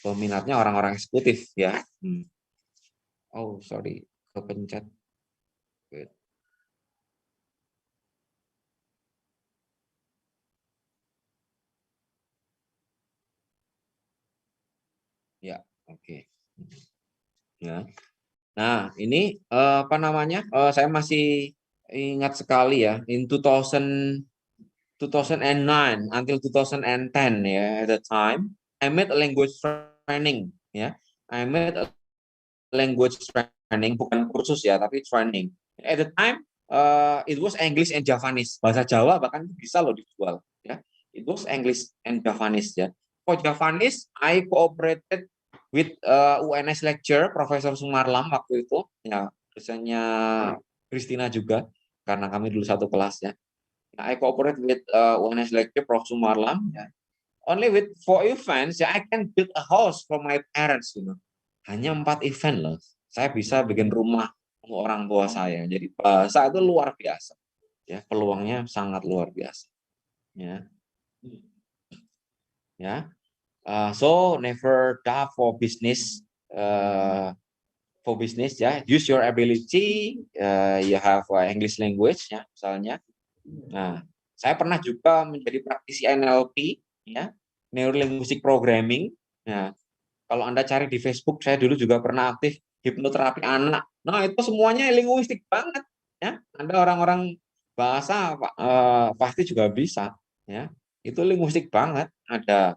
peminatnya orang-orang eksekutif ya. Oh sorry, kepencet. Wait. Ya, oke. Ya. Nah, ini apa namanya? Saya masih ingat sekali ya, in 2009 until 2010 ya, at the time I made a language training ya. I made a language training, bukan kursus ya, tapi training. At the time it was English and Javanese. Bahasa Jawa bahkan bisa loh dijual ya. It was English and Javanese ya. For Javanese, I cooperated with UNS lecturer Profesor Sumarlam waktu itu ya, dosennya Christina juga karena kami dulu satu kelas ya. I cooperate with UNS lecturer Prof Sumarlam ya. Only with 4 events ya, I can build a house for my parents, you know. Hanya 4 event loh, saya bisa bikin rumah untuk orang tua saya. Jadi bahasa itu luar biasa ya, peluangnya sangat luar biasa ya. Ya. So never die for business. For business ya, use your ability. You have English language ya misalnya. Nah, saya pernah juga menjadi praktisi NLP ya, Neuro Linguistic Programming. Nah, kalau Anda cari di Facebook, saya dulu juga pernah aktif hipnoterapi anak. Nah, itu semuanya linguistik banget ya. Anda orang-orang bahasa pasti juga bisa ya. Itu linguistik banget. Ada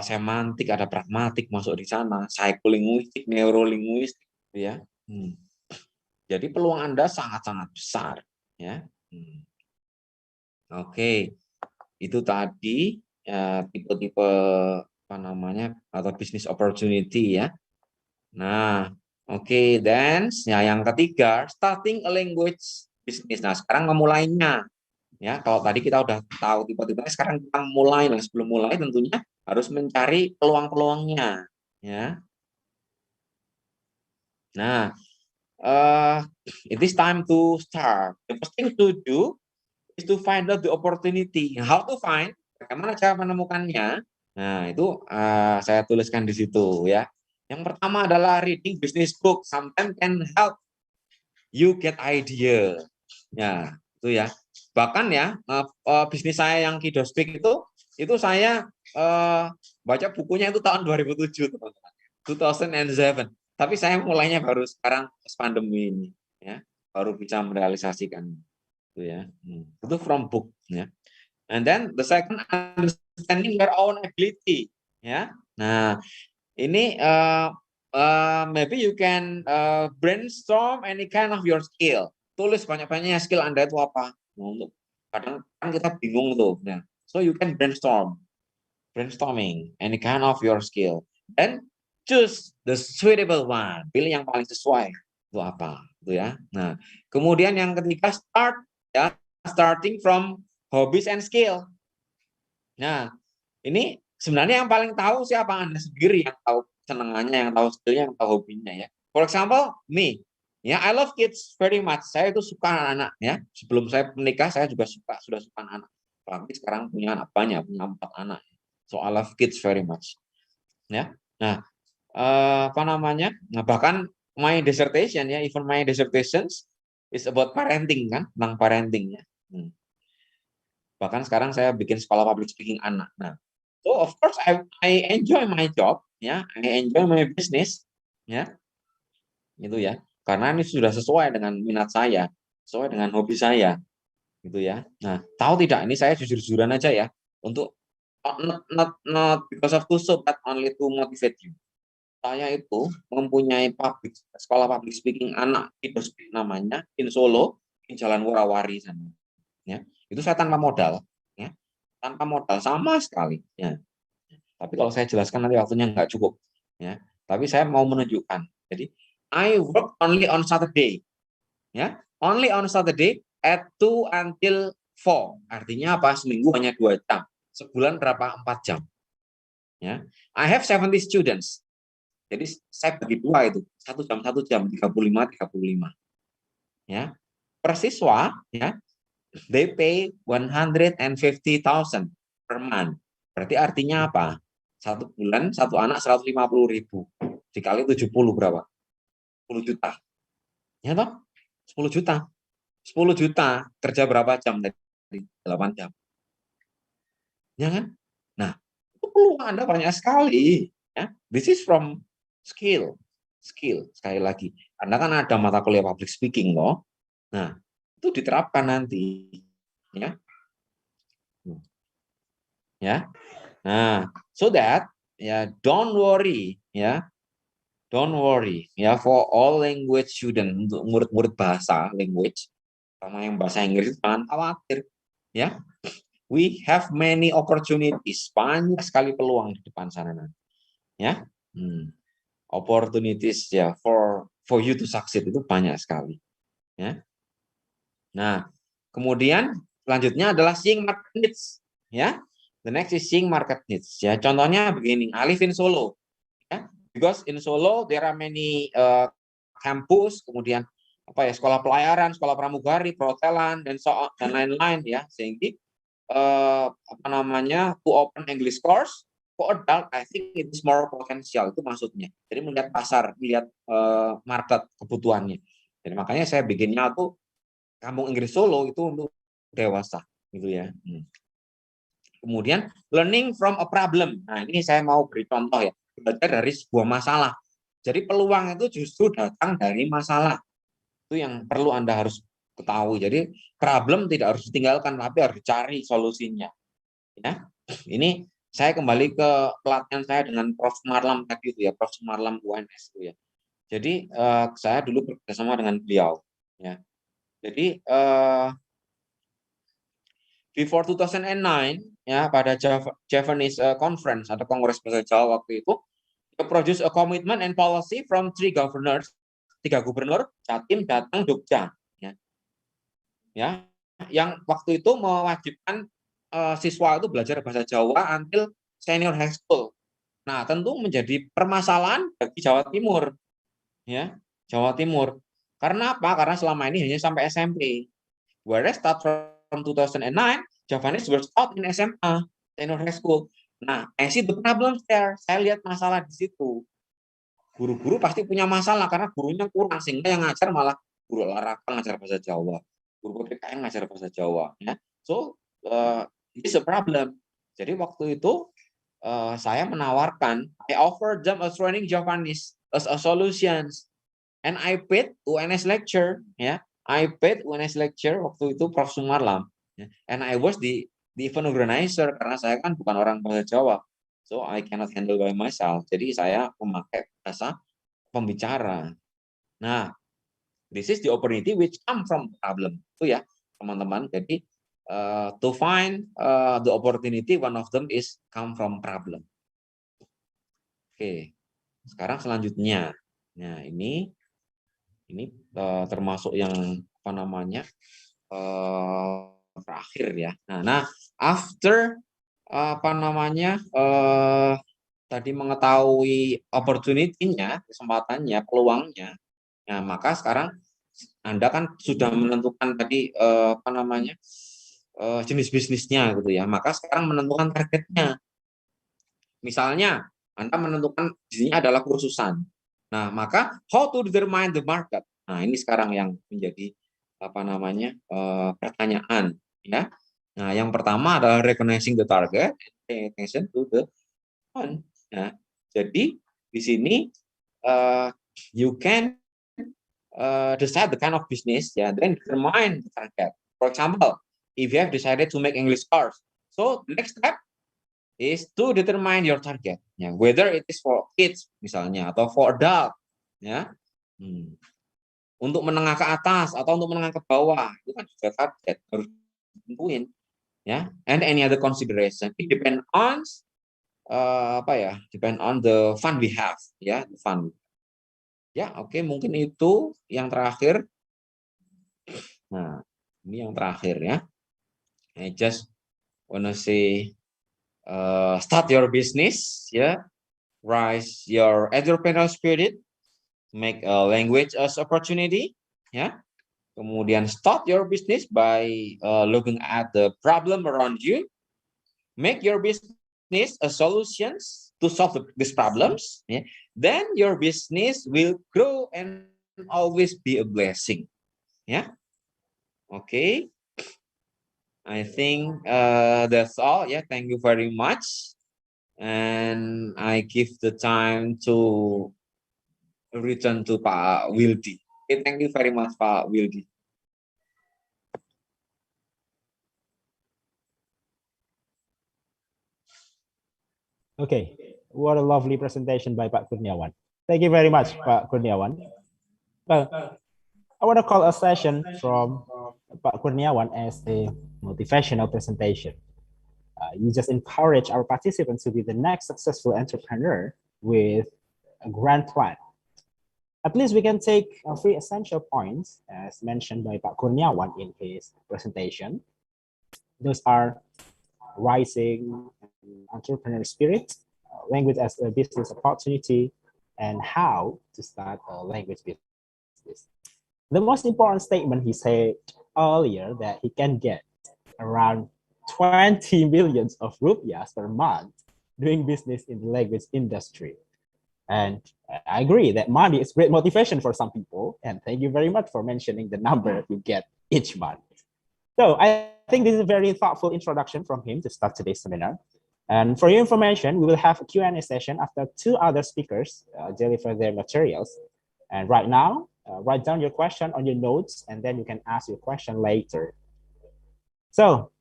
semantik, ada pragmatik masuk di sana, psikolinguistik, neurolinguistik ya. Jadi peluang Anda sangat-sangat besar ya. Oke. Itu tadi tipe-tipe apa namanya atau business opportunity ya. Nah, oke, then ya yang ketiga, starting a language business. Nah, sekarang memulainya. Ya, kalau tadi kita udah tahu tipe-tipenya, sekarang kita mulai. Nah, sebelum mulai tentunya harus mencari peluang-peluangnya, ya. Nah, it is time to start. The first thing to do is to find out the opportunity. How to find? Bagaimana cara menemukannya? Nah, itu saya tuliskan di situ ya. Yang pertama adalah reading business book. Sometimes can help you get idea. Ya, itu ya. Bahkan ya, bisnis saya yang Kidospik itu saya baca bukunya itu tahun 2007, teman-teman. 2007. Tapi saya mulainya baru sekarang pas pandemi ini, ya. Baru bisa merealisasikan itu ya. Itu from book ya. And then the second, understanding your own ability ya. Nah, ini maybe you can brainstorm any kind of your skill. Tulis banyak-banyaknya skill Anda itu apa. Untuk kadang kan kita bingung tuh. Nah, so you can brainstorming any kind of your skill. Then choose the suitable one. Pilih yang paling sesuai. Itu apa? Itu ya. Nah, kemudian yang ketiga start ya, starting from hobbies and skill. Nah, ini sebenarnya yang paling tahu siapa Anda sendiri, yang tahu senengannya, yang tahu skillnya, yang tahu hobinya ya. For example, me. Ya, I love kids very much. Saya itu suka anak-anak ya. Sebelum saya menikah saya juga sudah suka anak. Tapi sekarang punya anak banyak, punya 4 anak. So I love kids very much. Ya. Nah, apa namanya? Nah, bahkan my dissertation ya, even my dissertations is about parenting kan, tentang parenting ya. Bahkan sekarang saya bikin sekolah public speaking anak. Nah, so of course I enjoy my job, ya, I enjoy my business, ya, gitu ya. Karena ini sudah sesuai dengan minat saya, sesuai dengan hobi saya, gitu ya. Nah, tahu tidak? Ini saya jujur-jujuran aja ya, untuk not because of to show, but only to motivate you. Saya itu mempunyai sekolah public speaking anak, itu namanya, in Solo, di Jalan Warawari sana. Ya, itu saya tanpa modal, ya, tanpa modal sama sekali. Ya. Tapi kalau saya jelaskan nanti waktunya nggak cukup. Ya. Tapi saya mau menunjukkan. Jadi, I work only on Saturday. Ya, only on Saturday at 2 until 4. Artinya apa? Seminggu hanya 2 jam. Sebulan berapa? 4 jam. Ya. I have 70 students. Jadi saya bagi 2 itu. 1 jam, 35. Ya. Per siswa, ya, they pay 150,000 per month. Berarti artinya apa? Satu bulan, satu anak 150.000. Dikali 70 berapa? 10 juta. Ya toh? 10 juta. 10 juta kerja berapa jam tadi? 8 jam. Ya kan? Nah, itu peluang Anda banyak sekali. Ya. This is from skill. Skill, sekali lagi. Anda kan ada mata kuliah public speaking loh. Nah, itu diterapkan nanti. Ya. Ya. Nah, so that ya don't worry ya. Don't worry ya, for all language student, untuk murid-murid bahasa language sama yang bahasa Inggris, jangan khawatir ya. We have many opportunities, banyak sekali peluang di depan sana nanti ya. Opportunities ya for you to succeed itu banyak sekali ya. Nah, kemudian selanjutnya adalah seeing market needs ya. The next is seeing market needs ya. Contohnya begini, I live in Solo ya. Because in Solo there are many kampus, kemudian apa ya, sekolah pelayaran, sekolah pramugari, perhotelan dan dan lain-lain ya. Sehingga apa namanya, to open English course for adult, I think it is more potential, itu maksudnya. Jadi melihat pasar, melihat market kebutuhannya. Jadi makanya saya bikinnya tuh Kampung Inggris Solo itu untuk dewasa gitu ya. Kemudian learning from a problem. Nah, ini saya mau beri contoh ya. Belajar dari sebuah masalah. Jadi peluang itu justru datang dari masalah. Itu yang perlu Anda harus ketahui. Jadi problem tidak harus ditinggalkan, tapi harus dicari solusinya. Ya. Ini saya kembali ke pelatihan saya dengan Prof. Marlam tadi itu ya, Prof. Marlam UNS itu ya. Jadi saya dulu bekerjasama dengan beliau. Ya. Jadi before 2009 ya, pada Javanese conference atau kongres bahasa Jawa waktu itu, to produce a commitment and policy from 3 governors, 3 gubernur Jatim, Jateng, Jogja ya. Ya, yang waktu itu mewajibkan siswa itu belajar bahasa Jawa until senior high school. Nah, tentu menjadi permasalahan bagi Jawa Timur ya, Jawa Timur. Karena apa? Karena selama ini hanya sampai SMP. Whereas start from 2009, Javanese were taught in SMA, senior high school. Nah, I see the problem there. Saya lihat masalah di situ. Guru-guru pasti punya masalah karena gurunya kurang, sehingga yang ngajar malah guru olahraga ngajar bahasa Jawa, guru PPKN ngajar bahasa Jawa. Ya. So, it's a problem. Jadi waktu itu saya menawarkan, I offer them a training Javanese as a solutions, and I paid UNS lecture, ya. I paid UNS lecture waktu itu Prof. Sumarlam, ya. And I was the event organizer karena saya kan bukan orang bahasa Jawa, so I cannot handle by myself. Jadi saya memakai bahasa pembicara. Nah, this is the opportunity which come from problem itu ya teman-teman. Jadi to find the opportunity, one of them is come from problem. Oke, sekarang selanjutnya. Nah, ini termasuk yang apa namanya terakhir ya. Nah, after apa namanya tadi mengetahui opportunity-nya, kesempatannya, peluangnya. Nah, maka sekarang Anda kan sudah menentukan tadi apa namanya jenis bisnisnya gitu ya. Maka sekarang menentukan targetnya. Misalnya Anda menentukan bisnisnya adalah kursusan. Nah, maka how to determine the market? Nah, ini sekarang yang menjadi apa namanya pertanyaan ya. Nah, yang pertama adalah recognizing the target and paying attention to the fund. Nah, jadi di sini you can decide the kind of business ya, then determine the target. For example, if you have decided to make English course, so the next step is to determine your target, ya, whether it is for kids misalnya atau for adult, ya, untuk menengah ke atas atau untuk menengah ke bawah, itu kan juga target harus ditentuin, ya, and any other consideration, it depend on apa ya, depend on the fund we have, ya, the fund, ya, oke, mungkin itu yang terakhir. Nah, ini yang terakhir ya, I just wanna say start your business, ya. Rise your entrepreneurial spirit, make a language as opportunity, ya. Kemudian start your business by looking at the problem around you, make your business a solutions, to solve these problems, yeah, then your business will grow and always be a blessing. Yeah. Okay. I think that's all. Yeah. Thank you very much. And I give the time to return to Pak Wildy. Okay, thank you very much, Pak Wildy. Okay, what a lovely presentation by Pak Kurniawan. Thank you very much, Pak Kurniawan. Well, I want to call a session from Pak Kurniawan as a motivational presentation. You just encourage our participants to be the next successful entrepreneur with a grand plan. At least we can take three essential points as mentioned by Pak Kurniawan in his presentation. Those are rising entrepreneur spirit, language as a business opportunity, and how to start a language business. The most important statement he said earlier that he can get around 20 millions of rupiahs per month doing business in the language industry. And I agree that money is great motivation for some people. And thank you very much for mentioning the number you get each month. So I think this is a very thoughtful introduction from him to start today's seminar. And for your information, we will have a Q&A session after two other speakers deliver their materials. And right now, write down your question on your notes, and then you can ask your question later. So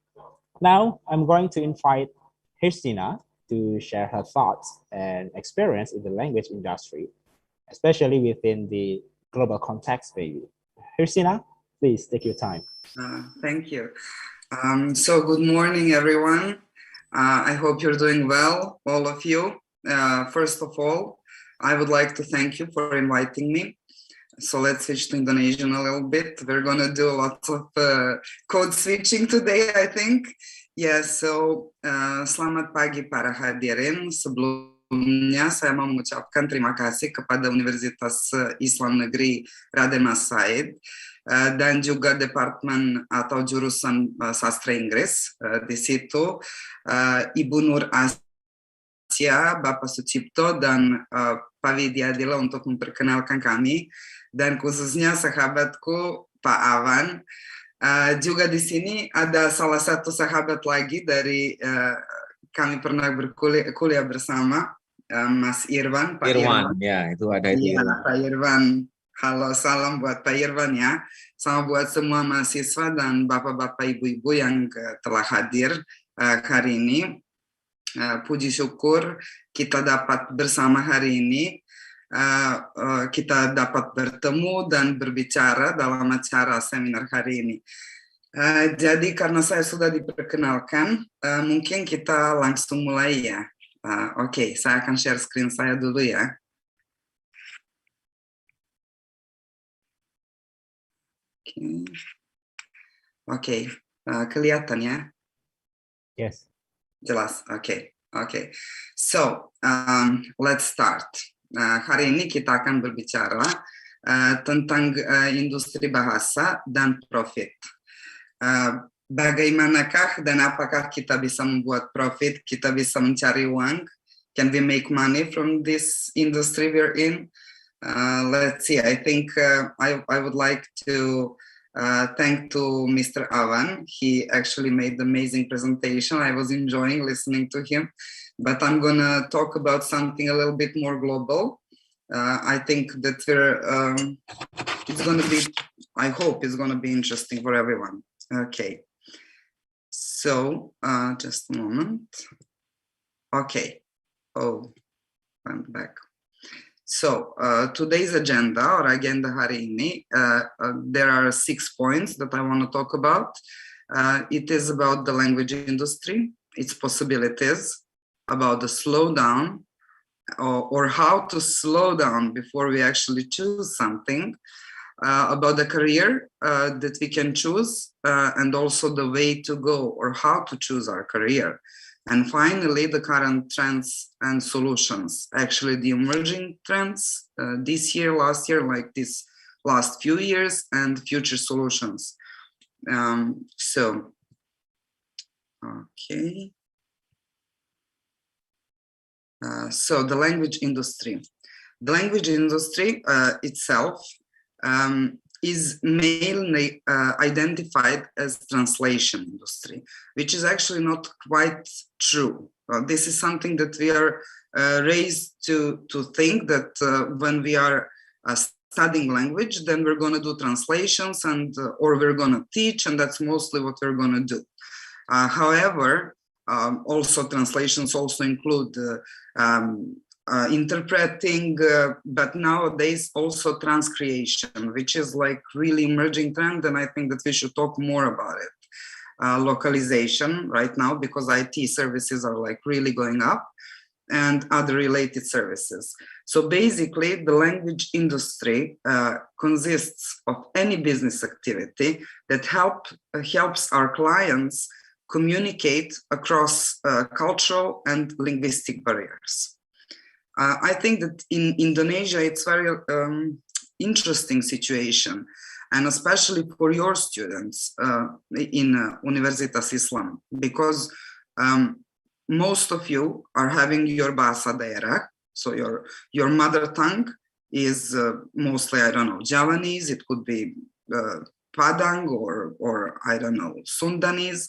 now I'm going to invite Christina to share her thoughts and experience in the language industry, especially within the global context maybe. Christina, please take your time. Thank you. So good morning, everyone. I hope you're doing well, all of you. First of all, I would like to thank you for inviting me. So let's switch to Indonesian a little bit. We're going to do a lot of code switching today, I think. Yeah, so selamat pagi para hadirin. Sebelumnya saya mau mengucapkan terima kasih kepada Universitas Islam Negeri Raden Mas Said dan juga Departemen atau jurusan Sastra Inggris. Di situ Ibu Nur Asia, Bapak Sucipto, dan Pak Widyadila untuk memperkenalkan kami, dan khususnya sahabatku Pak Awan. Juga di sini ada salah satu sahabat lagi dari kami pernah berkuliah bersama, Mas Irwan. Pak Irwan, ya itu ada itu. Iya, Pak Irwan. Halo, salam buat Pak Irwan ya. Sama buat semua mahasiswa dan bapak-bapak ibu-ibu yang telah hadir hari ini. Puji syukur kita dapat bersama hari ini. Kita dapat bertemu dan berbicara dalam acara seminar hari ini. Jadi karena saya sudah diperkenalkan, mungkin kita langsung mulai ya. Oke, saya akan share screen saya dulu ya. Oke, kelihatan ya? Yes. Jelas, oke. So, let's start. Hari ini kita akan berbicara tentang industri bahasa dan profit. Bagaimanakah dan apakah kita bisa membuat profit, kita bisa mencari uang? Can we make money from this industry we're in? Let's see, I think I would like to thank to Mr. Avan. He actually made an amazing presentation. I was enjoying listening to him. But I'm gonna talk about something a little bit more global. I think that it's gonna be, I hope it's gonna be interesting for everyone. Okay, so just a moment. Okay, I'm back. So today's agenda or agenda hari ini, there are 6 points that I want to talk about. It is about the language industry, its possibilities, about the slowdown or how to slow down before we actually choose something, about the career that we can choose, and also the way to go or how to choose our career. And finally, the current trends and solutions, actually the emerging trends this year, last year, like this last few years, and future solutions. Okay. So the language industry. The language industry itself is mainly identified as translation industry, which is actually not quite true. This is something that we are raised to think that when we are studying language, then we're going to do translations and or we're going to teach, and that's mostly what we're going to do. However, also translations also include interpreting, but nowadays also transcreation, which is like really emerging trend, and I think that we should talk more about it. Localization right now, because IT services are like really going up, and other related services. So basically, the language industry consists of any business activity that helps our clients communicate across cultural and linguistic barriers. I think that in Indonesia, it's very interesting situation, and especially for your students in Universitas Islam, because most of you are having your bahasa daerah, so your mother tongue is mostly, I don't know, Javanese, it could be Padang or I don't know, Sundanese.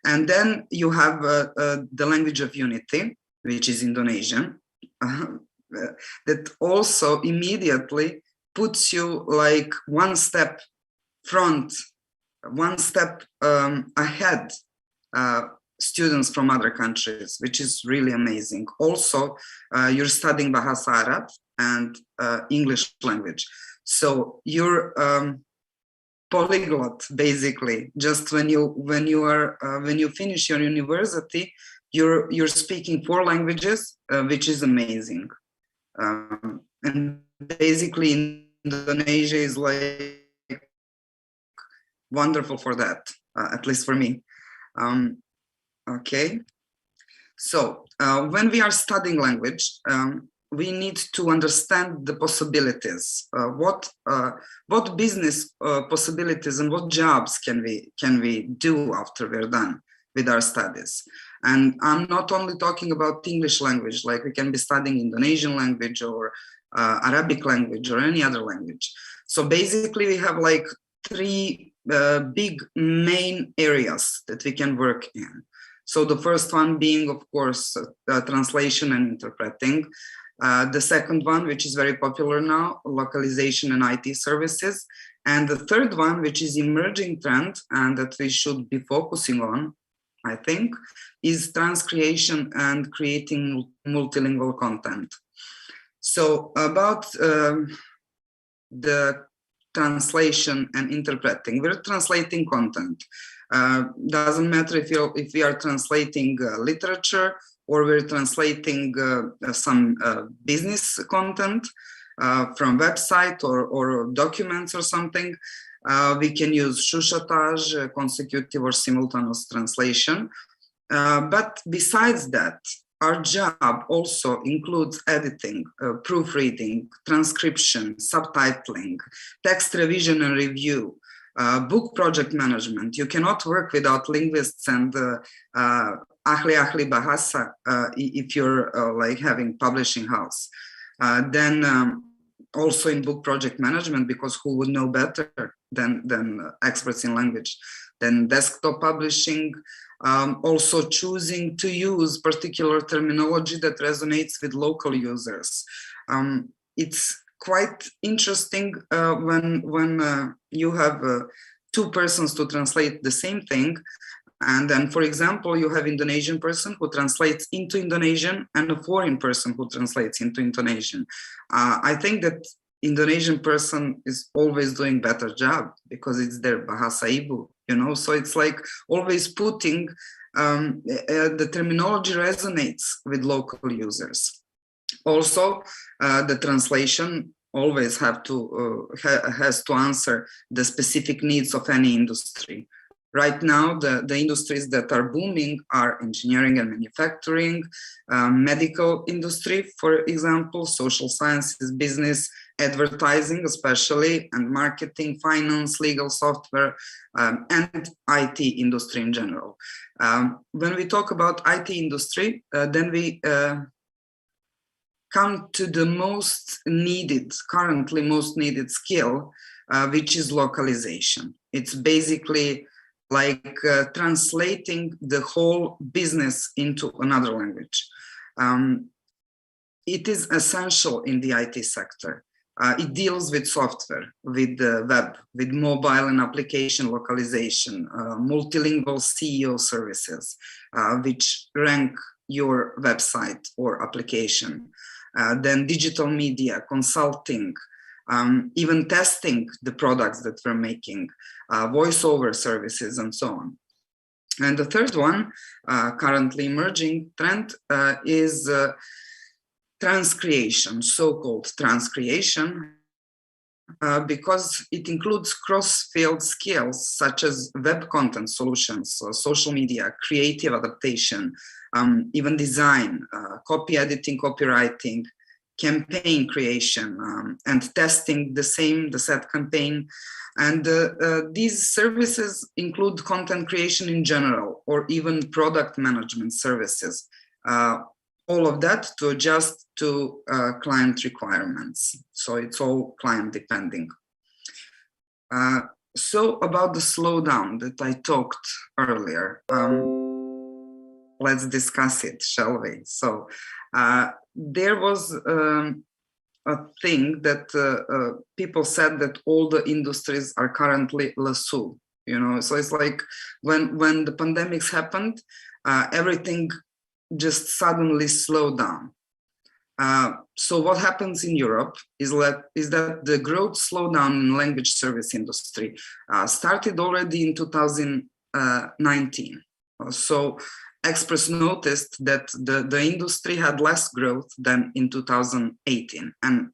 And then you have the language of unity, which is Indonesian, that also immediately puts you like one step ahead students from other countries, which is really amazing. Also, you're studying Bahasa Arab and English language. So you're polyglot, basically. Just when you finish your university, you're speaking 4 languages, which is amazing. And basically, Indonesia is like wonderful for that, at least for me. Okay, so when we are studying language, we need to understand the possibilities. What business possibilities and what jobs can we do after we're done with our studies? And I'm not only talking about English language, like we can be studying Indonesian language or Arabic language or any other language. So basically, we have like 3 big main areas that we can work in. So the first one being, of course, translation and interpreting. The second one, which is very popular now, localization and IT services. And the third one, which is emerging trend and that we should be focusing on, I think, is transcreation and creating multilingual content. So about the translation and interpreting, we're translating content. Doesn't matter if we are translating literature or we're translating some business content from website or documents or something. We can use shushataj, consecutive or simultaneous translation. But besides that, our job also includes editing, proofreading, transcription, subtitling, text revision and review, book project management. You cannot work without linguists and ahli bahasa if you're like having publishing house. Then also in book project management, because who would know better than experts in language? Then desktop publishing, also choosing to use particular terminology that resonates with local users. It's quite interesting when you have 2 persons to translate the same thing. And then, for example, you have Indonesian person who translates into Indonesian and a foreign person who translates into Indonesian. I think that Indonesian person is always doing better job because it's their bahasa ibu, you know. So it's like always putting the terminology resonates with local users. Also, the translation always has to answer the specific needs of any industry. Right now, the industries that are booming are engineering and manufacturing, medical industry, for example, social sciences, business, advertising especially, and marketing, finance, legal, software, and IT industry in general. When we talk about IT industry, then we come to the currently most needed skill, which is localization. It's basically like translating the whole business into another language. It is essential in the IT sector. It deals with software, with the web, with mobile and application localization, multilingual SEO services, which rank your website or application, then digital media, consulting, even testing the products that we're making, voiceover services, and so on. And the third one, currently emerging trend, is transcreation, so-called transcreation, because it includes cross-field skills such as web content solutions, social media, creative adaptation, even design, copy editing, copywriting, campaign creation, and testing the set campaign. And these services include content creation in general, or even product management services. All of that to adjust to client requirements. So it's all client depending. So about the slowdown that I talked earlier, let's discuss it, shall we? So there was a thing that people said that all the industries are currently lasso, you know. So it's like when the pandemics happened, everything just suddenly slowed down. So what happens in Europe is that the growth slowdown in language service industry started already in 2019. So experts noticed that the industry had less growth than in 2018. And,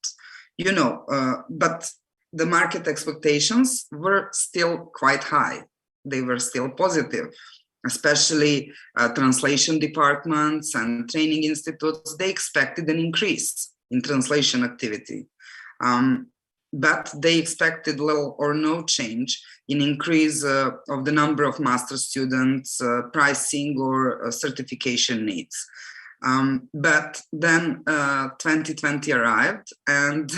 you know, but the market expectations were still quite high. They were still positive. Especially translation departments and training institutes, they expected an increase in translation activity. But they expected little or no change in increase of the number of master students, pricing, or certification needs. But then 2020 arrived and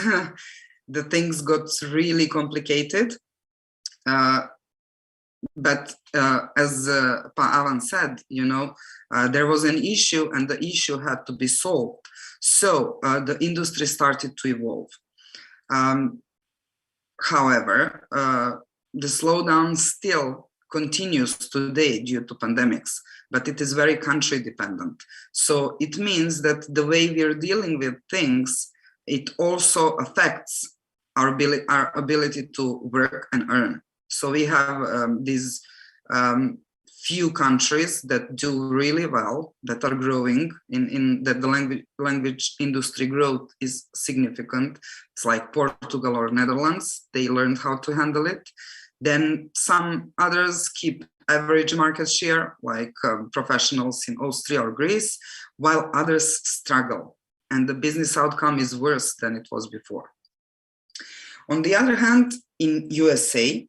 the things got really complicated. But as Pa Alan said, you know, there was an issue and the issue had to be solved. So the industry started to evolve. However, the slowdown still continues today due to pandemics, but it is very country dependent. So it means that the way we are dealing with things, it also affects our ability to work and earn. So we have these few countries that do really well, that are growing, in that the language industry growth is significant. It's like Portugal or Netherlands. They learned how to handle it. Then some others keep average market share, like professionals in Austria or Greece, while others struggle. And the business outcome is worse than it was before. On the other hand, in USA,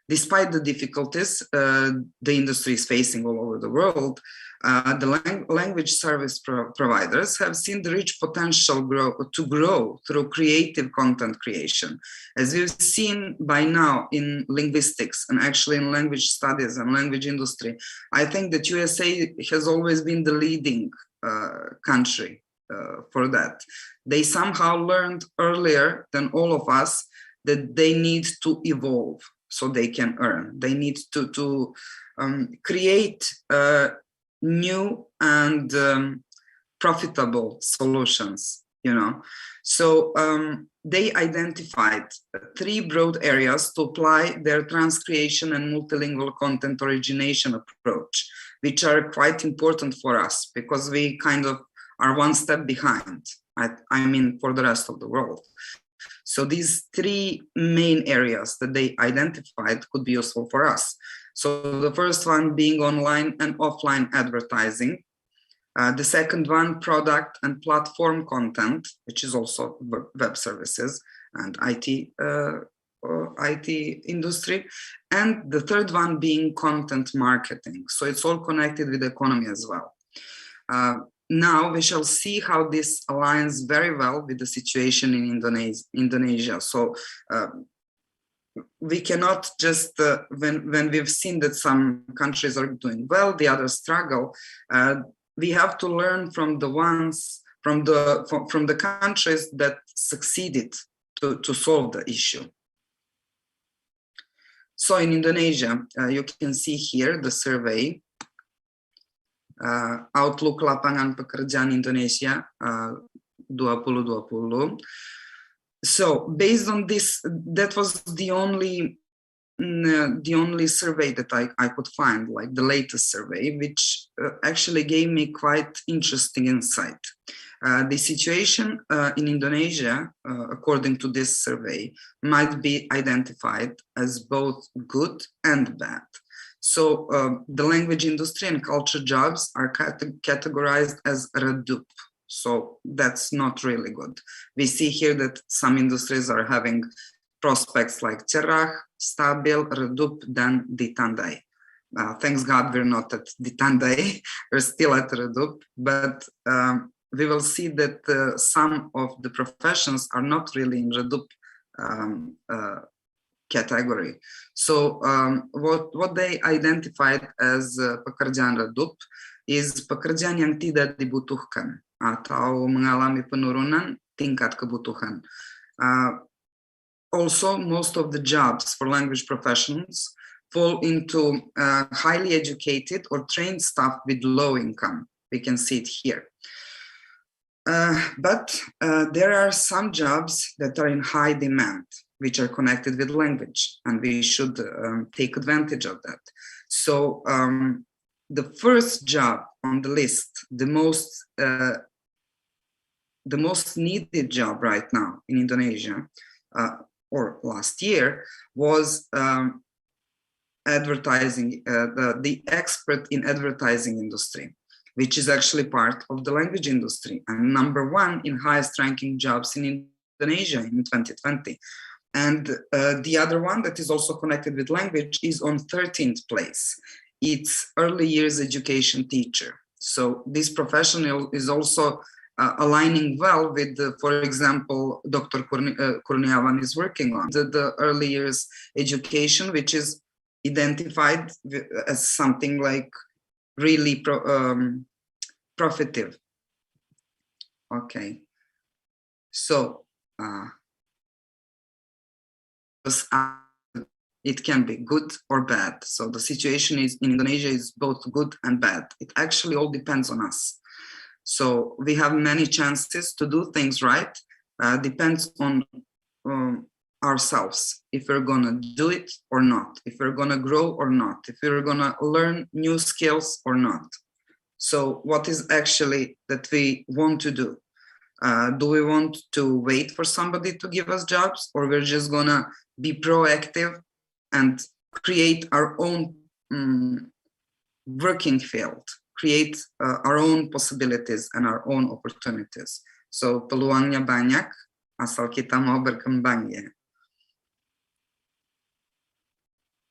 despite the difficulties the industry is facing all over the world, the language service providers have seen the rich potential to grow through creative content creation. As we've seen by now in linguistics and actually in language studies and language industry, I think that USA has always been the leading country for that. They somehow learned earlier than all of us that they need to evolve so they can earn. They need to create new and profitable solutions, you know. So they identified 3 broad areas to apply their transcreation and multilingual content origination approach, which are quite important for us because we kind of are one step behind, I mean, for the rest of the world. So these 3 main areas that they identified could be useful for us. So the first one being online and offline advertising. The second one, product and platform content, which is also web services and IT industry. And the third one being content marketing. So it's all connected with the economy as well. now we shall see how this aligns very well with the situation in Indonesia. So we cannot just, when we've seen that some countries are doing well, the others struggle, we have to learn from the ones, from the countries that succeeded to solve the issue. So in Indonesia, you can see here the survey, Outlook Lapangan Pekerjaan Indonesia 2020. So based on this, that was the only survey that I could find, like the latest survey, which actually gave me quite interesting insight. The situation in Indonesia, according to this survey, might be identified as both good and bad. So the language industry and culture jobs are categorized as redup. So that's not really good. We see here that some industries are having prospects like cerah, stabil, redup, dan ditandai. Thanks God we're not at ditandai, we're still at redup, but we will see that some of the professions are not really in redup category. So what they identified as pekerjaan redup is pekerjaan yang tidak dibutuhkan atau mengalami penurunan tingkat kebutuhan. Also, most of the jobs for language professionals fall into highly educated or trained staff with low income. We can see it here. But there are some jobs that are in high demand, which are connected with language, and we should take advantage of that. So the first job on the list, the most needed job right now in Indonesia, or last year, was advertising, the expert in advertising industry, which is actually part of the language industry and number one in highest ranking jobs in Indonesia in 2020. And the other one that is also connected with language is on 13th place. It's early years education teacher. So this professional is also aligning well with, for example, Dr. Kurniawan is working on the early years education, which is identified as something like really profitable. Okay, so it can be good or bad. So the situation is in Indonesia is both good and bad. It actually all depends on us. So we have many chances to do things right. Depends on ourselves, if we're gonna do it or not, if we're gonna grow or not, if we're gonna learn new skills or not. So what is actually that we want to do? Do we want to wait for somebody to give us jobs, or we're just gonna be proactive and create our own working field, create our own possibilities and our own opportunities. So peluangnya banyak, asal kita mau berkembang ya.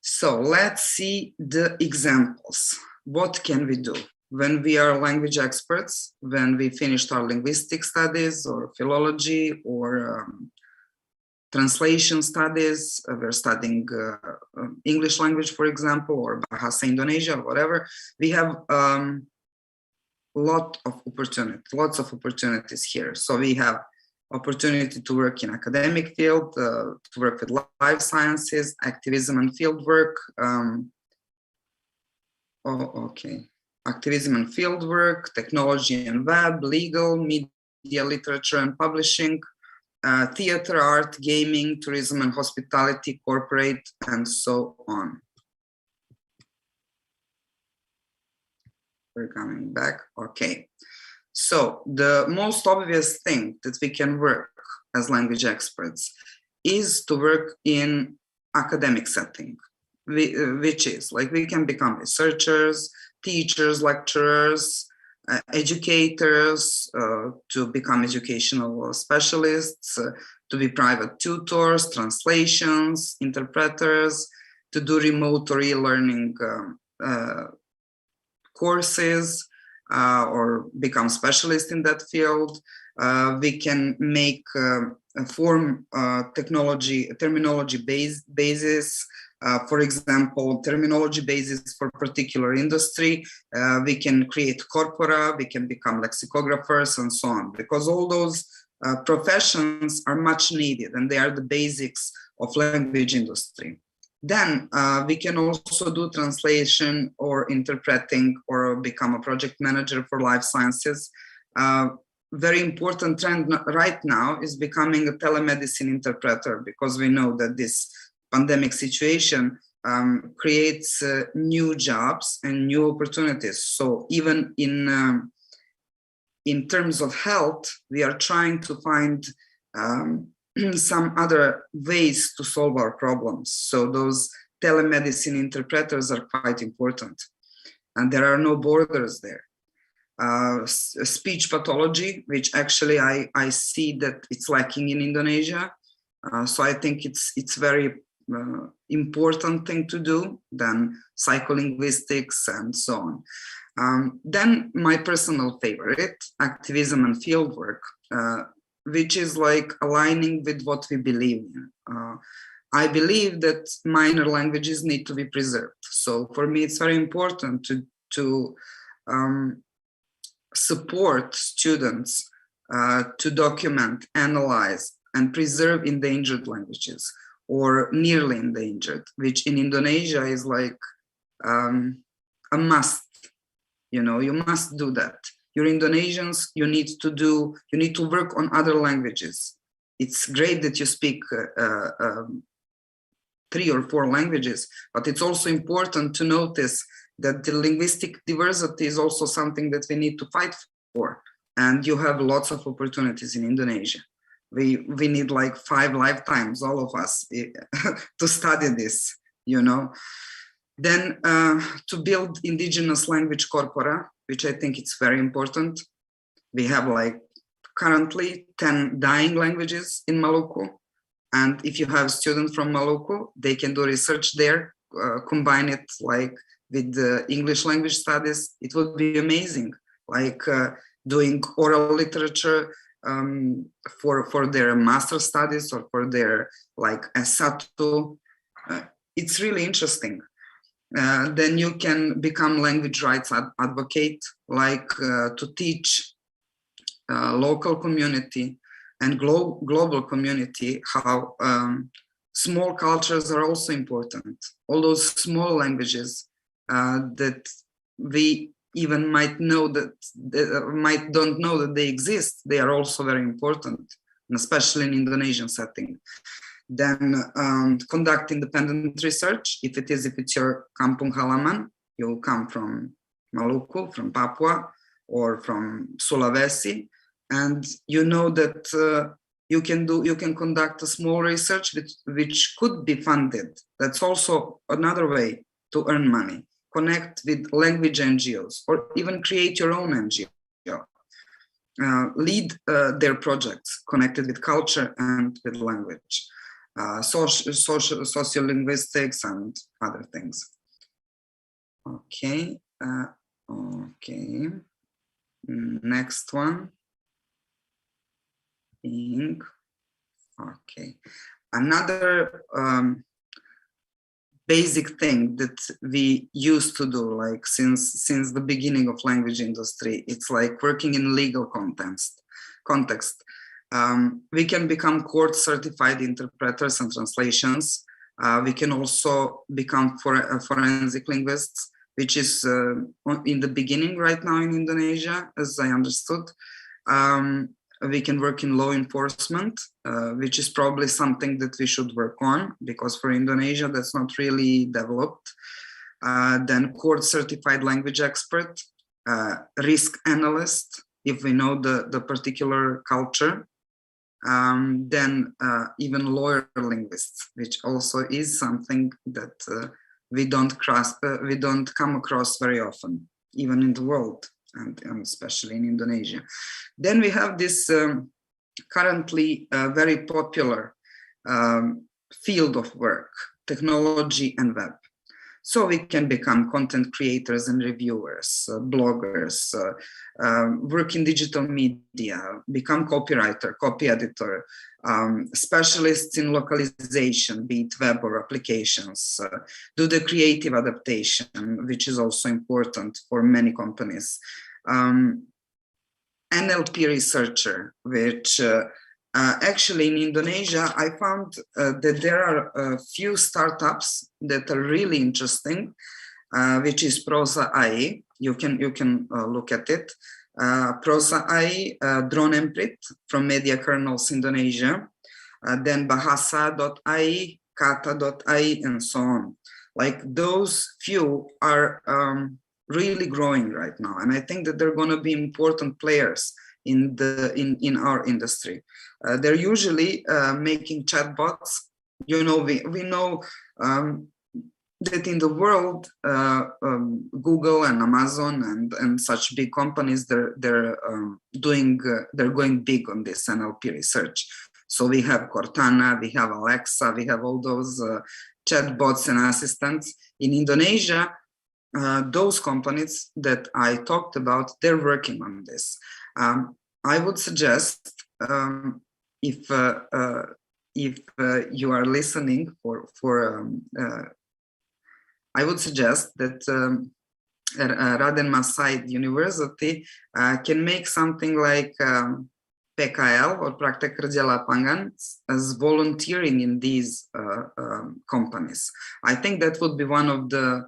So let's see the examples. What can we do when we are language experts, when we finished our linguistic studies or philology or translation studies, we're studying English language, for example, or Bahasa Indonesia, or whatever. We have lots of opportunities here. So we have opportunity to work in academic field, to work with life sciences, activism and field work. Activism and field work, technology and web, legal, media, literature and publishing, theater, art, gaming, tourism and hospitality, corporate, and so on. We're coming back. Okay. So the most obvious thing that we can work as language experts is to work in academic setting, which is like we can become researchers, teachers, lecturers, educators, to become educational specialists, to be private tutors, translations, interpreters, to do remote or e-learning courses, or become specialist in that field. We can make form terminology basis. For example, terminology basis for particular industry. We can create corpora, we can become lexicographers and so on, because all those professions are much needed and they are the basics of language industry. Then we can also do translation or interpreting or become a project manager for life sciences. Very important trend right now is becoming a telemedicine interpreter, because we know that this pandemic situation creates new jobs and new opportunities. So even in terms of health, we are trying to find some other ways to solve our problems. So those telemedicine interpreters are quite important, and there are no borders there. Speech pathology, which actually I see that it's lacking in Indonesia. So I think it's very important thing to do. Then psycholinguistics and so on. Then my personal favorite, activism and fieldwork, which is like aligning with what we believe in. I believe that minor languages need to be preserved. So for me, it's very important to support students to document, analyze, and preserve endangered languages or nearly endangered, which in Indonesia is like a must. You know, you must do that. You're Indonesians, you need to work on other languages. It's great that you speak 3 or 4 languages, but it's also important to notice that the linguistic diversity is also something that we need to fight for. And you have lots of opportunities in Indonesia. We need like 5 lifetimes, all of us, to study this, you know. Then to build indigenous language corpora, which I think it's very important. We have like currently 10 dying languages in Maluku. And if you have students from Maluku, they can do research there, combine it like with the English language studies. It would be amazing, like doing oral literature for their master studies or for their like S1. It's really interesting. Then you can become language rights advocate, like to teach local community and global community how small cultures are also important. All those small languages that we even might know don't know that they exist, they are also very important, and especially in Indonesian setting. Then conduct independent research. If it's your kampung halaman, you come from Maluku, from Papua, or from Sulawesi, and you know that you can conduct a small research which could be funded. That's also another way to earn money. Connect with language NGOs, or even create your own NGO. Lead their projects connected with culture and with language. Sociolinguistics and other things. Okay. Okay. Next one. Okay. Another basic thing that we used to do, like since the beginning of language industry, it's like working in legal context. We can become court certified interpreters and translations. We can also become forensic linguists, which is in the beginning right now in Indonesia, as I understood. We can work in law enforcement, which is probably something that we should work on, because for Indonesia, that's not really developed. Then court certified language expert, risk analyst, if we know the particular culture. Then even lawyer linguists, which also is something that we don't come across very often, even in the world, and especially in Indonesia. Then we have this currently very popular field of work, technology and web. So we can become content creators and reviewers, bloggers, work in digital media, become copywriter, copy editor, specialists in localization, be it web or applications, do the creative adaptation, which is also important for many companies. NLP researcher, which actually in Indonesia, I found that there are a few startups that are really interesting, which is Prosa AI. You can look at it. Prosa AI, Drone Emprit from Media Kernels Indonesia, then Bahasa.ai, Kata.ai, and so on. Like those few are really growing right now, and I think that they're going to be important players in our industry. They're usually making chatbots. You know, we know that in the world, Google and Amazon and such big companies, they're going big on this NLP research. So we have Cortana, we have Alexa, we have all those chatbots and assistants. In Indonesia, those companies that I talked about, they're working on this. I would suggest, if you are listening I would suggest that Raden Massaid University can make something like PKL or Praktek Kerja Lapangan as volunteering in these companies. I think that would be one of the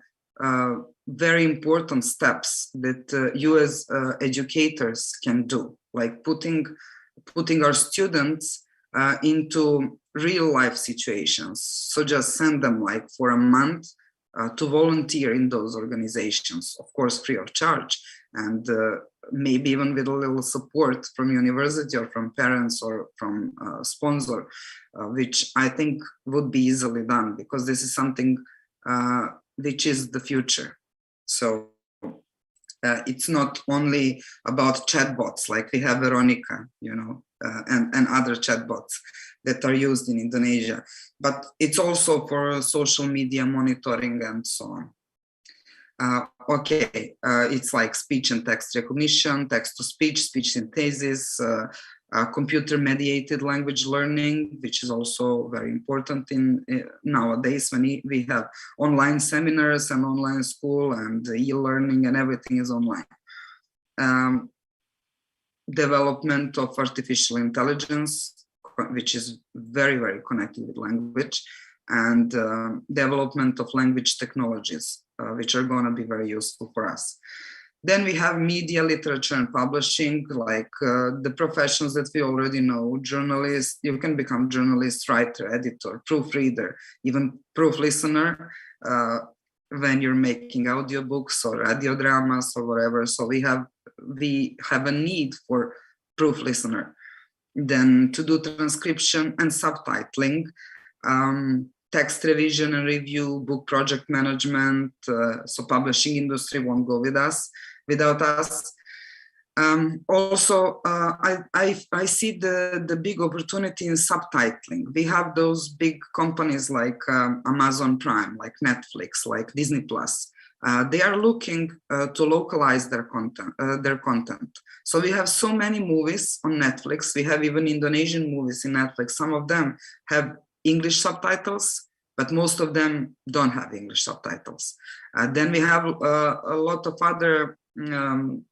very important steps that you as educators can do, like putting our students into real life situations. So just send them like for a month to volunteer in those organizations, of course, free of charge, and maybe even with a little support from university or from parents or from sponsor, which I think would be easily done, because this is something which is the future. So it's not only about chatbots, like we have Veronica, you know, and other chatbots that are used in Indonesia, but it's also for social media monitoring and so on. It's like speech and text recognition, text-to-speech, speech synthesis, computer-mediated language learning, which is also very important in nowadays when we have online seminars and online school and e-learning and everything is online. Development of artificial intelligence, which is very, very connected with language, and development of language technologies, which are going to be very useful for us. Then we have media, literature, and publishing, like the professions that we already know. Journalist, you can become journalist, writer, editor, proofreader, even proof listener when you're making audiobooks or radio dramas or whatever. So we have a need for proof listener. Then to do transcription and subtitling, text revision and review, book project management. So publishing industry won't go without us. Also, I see the big opportunity in subtitling. We have those big companies like Amazon Prime, like Netflix, like Disney Plus. They are looking to localize their content. So we have so many movies on Netflix. We have even Indonesian movies in Netflix. Some of them have English subtitles, but most of them don't have English subtitles. Then we have a lot of other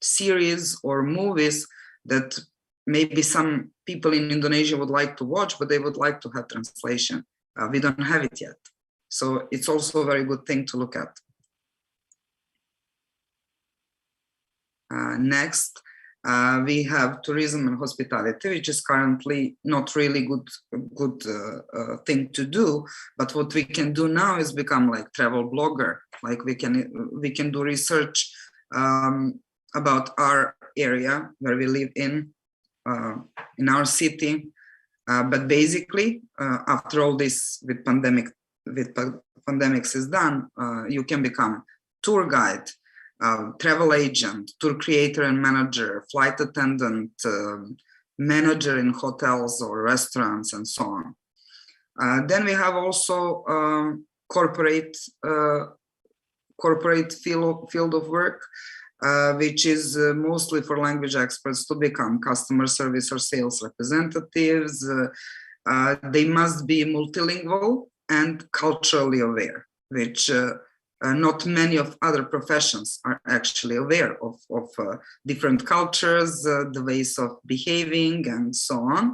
series or movies that maybe some people in Indonesia would like to watch, but they would like to have translation. We don't have it yet. So it's also a very good thing to look at. Next, we have tourism and hospitality, which is currently not really good thing to do. But what we can do now is become like travel blogger. Like we can do research about our area where we live in our city. But basically, after all this with pandemics is done, you can become tour guide, travel agent, tour creator and manager, flight attendant, manager in hotels or restaurants, and so on. Then we have also corporate corporate field of work, which is mostly for language experts to become customer service or sales representatives. They must be multilingual and culturally aware, which not many of other professions are actually aware of different cultures, the ways of behaving, and so on.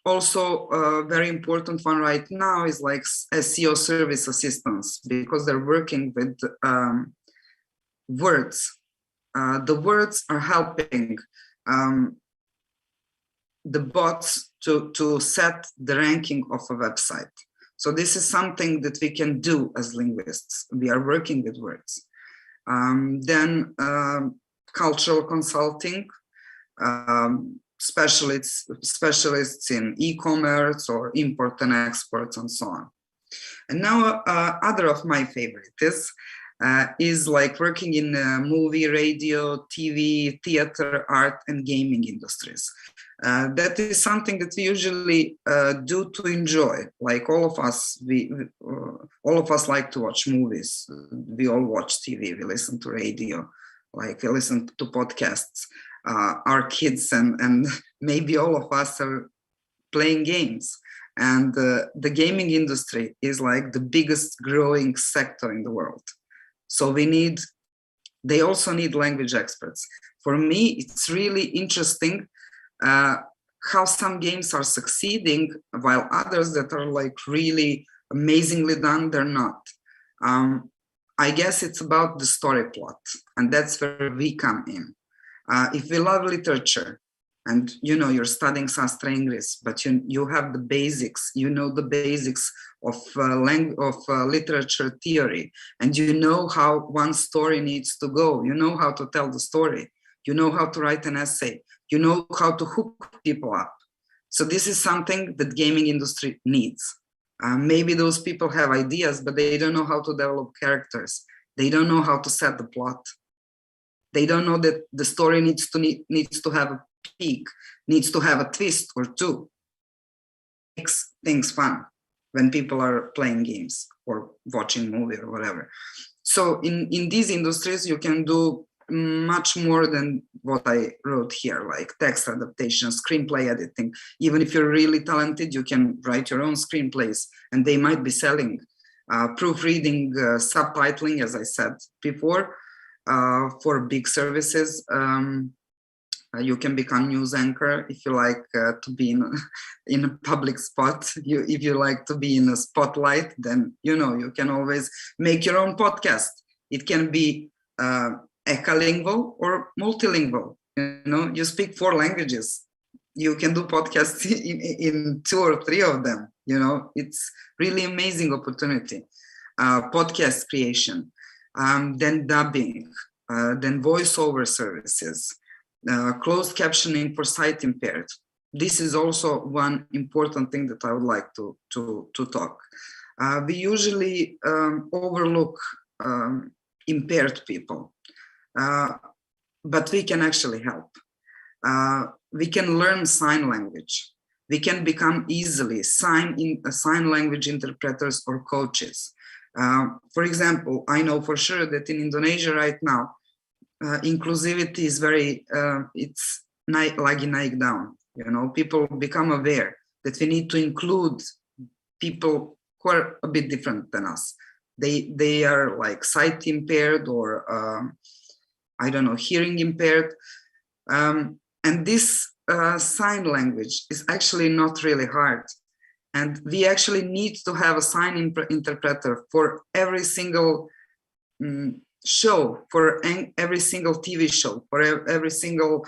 Also, a very important one right now is like SEO service assistants, because they're working with words. The words are helping the bots to set the ranking of a website. So this is something that we can do as linguists. We are working with words. Then cultural consulting, specialists in e-commerce or import and exports and so on. And now other of my favorites is like working in movie, radio, TV, theater, art, and gaming industries. That is something that we usually do to enjoy. Like all of us, all of us like to watch movies. We all watch TV. We listen to radio. Like we listen to podcasts. Our kids and maybe all of us are playing games. And the gaming industry is like the biggest growing sector in the world. So they also need language experts. For me, it's really interesting how some games are succeeding while others that are like really amazingly done, they're not. I guess it's about the story plot, and that's where we come in. If we love literature, and you're studying Sastra Inggris, but you have the basics, the basics of literature theory, and you know how one story needs to go, you know how to tell the story, you know how to write an essay, you know how to hook people up. So this is something that gaming industry needs. Maybe those people have ideas, but they don't know how to develop characters. They don't know how to set the plot. They don't know that the story needs to have a peak, needs to have a twist or two. It makes things fun when people are playing games or watching movie or whatever. So in these industries, you can do much more than what I wrote here, like text adaptation, screenplay editing. Even if you're really talented, you can write your own screenplays and they might be selling. Proofreading, subtitling, as I said before, for big services. You can become news anchor if you like to be in a public spot. If you like to be in a spotlight, then you can always make your own podcast. It can be equilingual or multilingual. You speak 4 languages. You can do podcasts in 2 or 3 of them. It's really amazing opportunity. Podcast creation, then dubbing, then voiceover services. Closed captioning for sight impaired. This is also one important thing that I would like to talk. We usually overlook impaired people, but we can actually help. We can learn sign language. We can become easily sign language interpreters or coaches. For example, I know for sure that in Indonesia right now, inclusivity is very, it's lagi naik down. People become aware that we need to include people who are a bit different than us. They are like sight impaired or hearing impaired. And this sign language is actually not really hard. And we actually need to have a sign interpreter for every single show, for every single TV show, for every single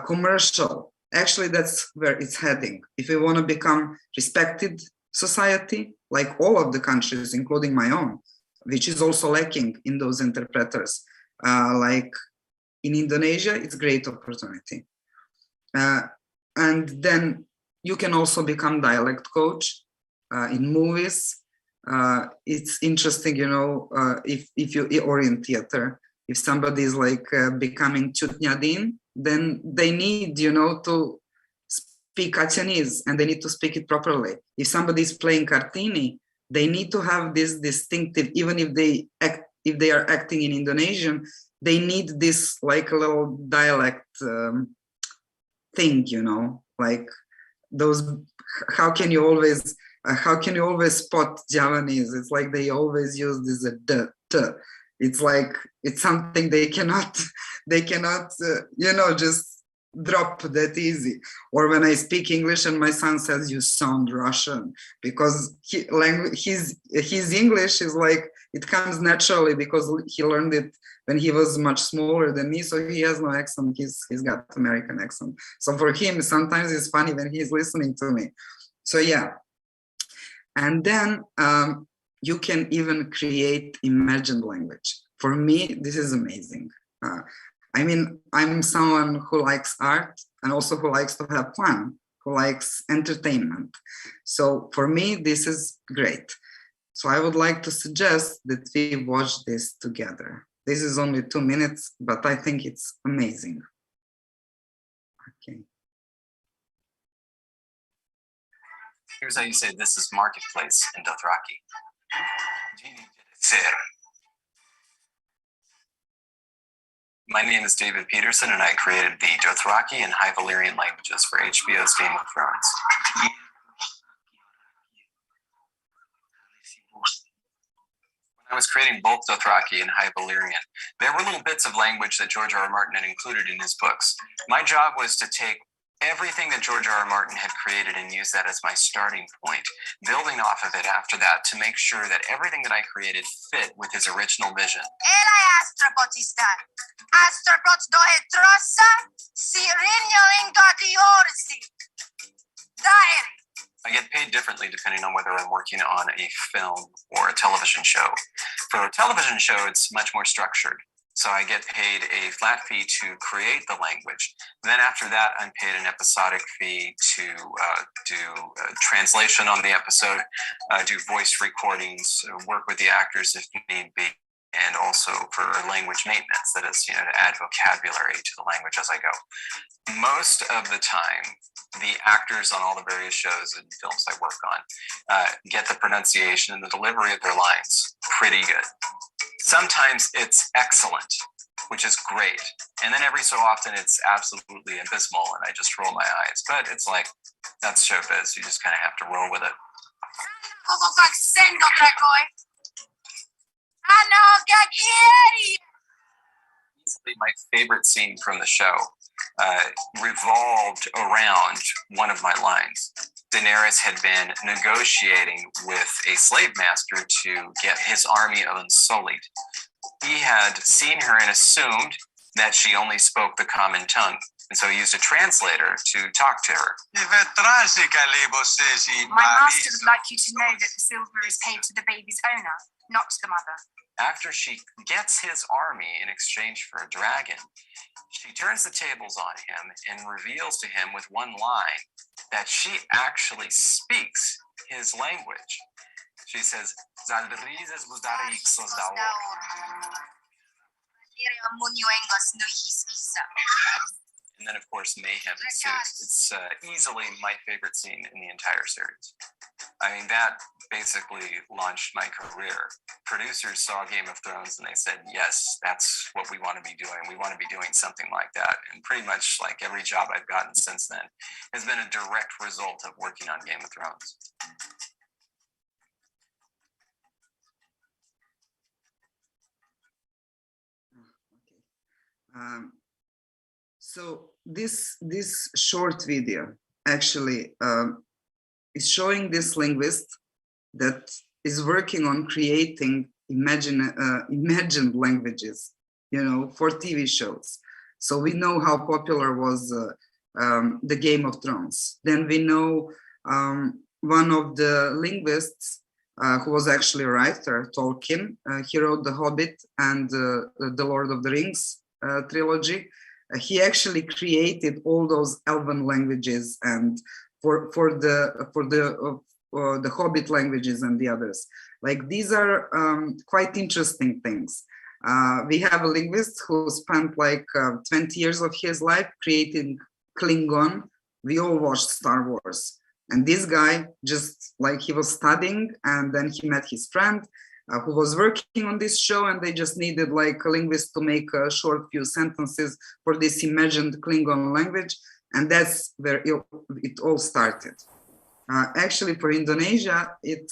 commercial. Actually, that's where it's heading. If we want to become respected society, like all of the countries, including my own, which is also lacking in those interpreters, like in Indonesia, it's a great opportunity. And then you can also become dialect coach in movies. It's interesting, if you or in theater, if somebody is like becoming Chutnyadin, then they need, to speak Achanese and they need to speak it properly. If somebody is playing Kartini, they need to have this distinctive, even if they are acting in Indonesian, they need this like a little dialect thing, you know, like those. How can you always spot Javanese? It's like they always use this t. It's like it's something they cannot you know, just drop that easy. Or when I speak English and my son says you sound Russian, because his English is like, it comes naturally because he learned it when he was much smaller than me, so he has no accent. He's got American accent. So for him, sometimes it's funny when he's listening to me. So yeah. And then you can even create imagined language. For me, this is amazing. I mean, I'm someone who likes art and also who likes to have fun, who likes entertainment. So for me, this is great. So I would like to suggest that we watch this together. This is only 2 minutes, but I think it's amazing. Okay. Here's how you say this is marketplace in Dothraki. My name is David Peterson, and I created the Dothraki and High Valyrian languages for HBO's Game of Thrones. When I was creating both Dothraki and High Valyrian, there were little bits of language that George R.R. Martin had included in his books. My job was to take everything that George R.R. Martin had created and use that as my starting point, building off of it after that to make sure that everything that I created fit with his original vision. I get paid differently depending on whether I'm working on a film or a television show. For a television show, it's much more structured. So I get paid a flat fee to create the language. Then after that, I'm paid an episodic fee to do translation on the episode, do voice recordings, work with the actors if need be, and also for language maintenance, that is, to add vocabulary to the language as I go. Most of the time, the actors on all the various shows and films I work on get the pronunciation and the delivery of their lines pretty good. Sometimes it's excellent, which is great. And then every so often it's absolutely abysmal and I just roll my eyes. But it's like, that's showbiz. You just kind of have to roll with it. My favorite scene from the show revolved around one of my lines. Daenerys had been negotiating with a slave master to get his army unsullied. He had seen her and assumed that she only spoke the common tongue, and so he used a translator to talk to her. My master would like you to know that the silver is paid to the baby's owner, not to the mother. After she gets his army in exchange for a dragon, she turns the tables on him and reveals to him with one line that she actually speaks his language. She says, and then, of course, mayhem ensues. It's easily my favorite scene in the entire series. I mean, that basically launched my career. Producers saw Game of Thrones and they said, yes, that's what we want to be doing. We want to be doing something like that. And pretty much like every job I've gotten since then has been a direct result of working on Game of Thrones. So this short video actually is showing this linguist that is working on creating imagined languages, for TV shows. So we know how popular was the Game of Thrones. Then we know one of the linguists who was actually a writer, Tolkien. He wrote The Hobbit and the Lord of the Rings trilogy. He actually created all those elven languages and for the Hobbit languages and the others. Like, these are quite interesting things. We have a linguist who spent like 20 years of his life creating Klingon. We all watched Star Wars. And this guy just like he was studying, and then he met his friend who was working on this show, and they just needed like a linguist to make a short few sentences for this imagined Klingon language. And that's where it all started. Actually, for Indonesia, it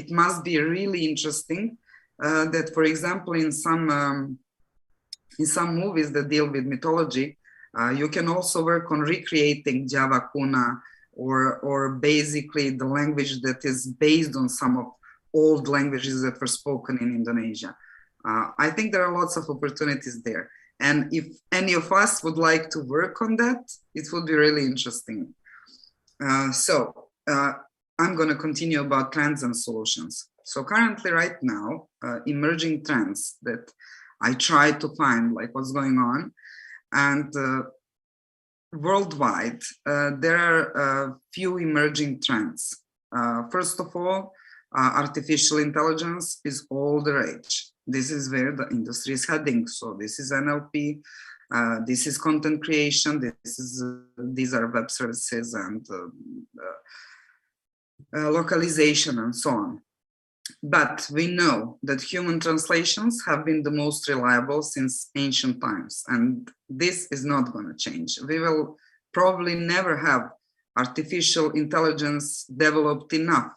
must be really interesting that, for example, in some movies that deal with mythology, you can also work on recreating Java Kuna, or basically the language that is based on some of old languages that were spoken in Indonesia. I think there are lots of opportunities there. And if any of us would like to work on that, it would be really interesting. So I'm going to continue about trends and solutions. So currently right now, emerging trends that I try to find like what's going on. And worldwide, there are a few emerging trends. First of all, artificial intelligence is all the rage. This is where the industry is heading. So this is NLP, this is content creation, these are web services and localization and so on. But we know that human translations have been the most reliable since ancient times, and this is not going to change. We will probably never have artificial intelligence developed enough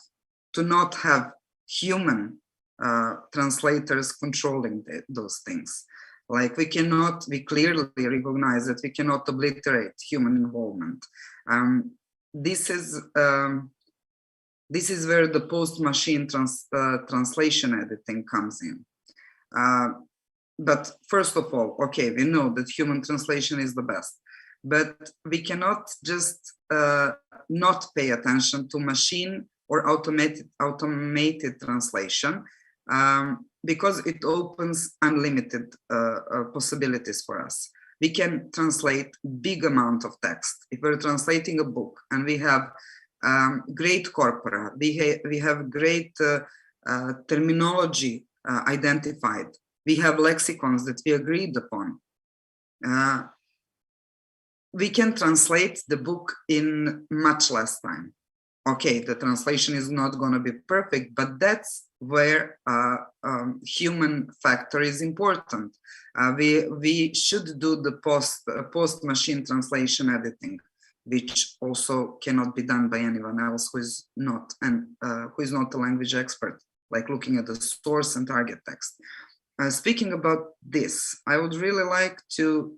to not have human translators controlling those things. Like we clearly recognize that we cannot obliterate human involvement. This is where the post-machine translation editing comes in. But first of all, okay, we know that human translation is the best, but we cannot just not pay attention to machine or automated translation, because it opens unlimited possibilities for us. We can translate big amount of text. If we're translating a book and we have great corpora, we have great terminology identified, we have lexicons that we agreed upon, we can translate the book in much less time. Okay, the translation is not going to be perfect, but that's where human factor is important. We should do the post-machine translation editing, which also cannot be done by anyone else who is not a language expert, like looking at the source and target text. Speaking about this, I would really like to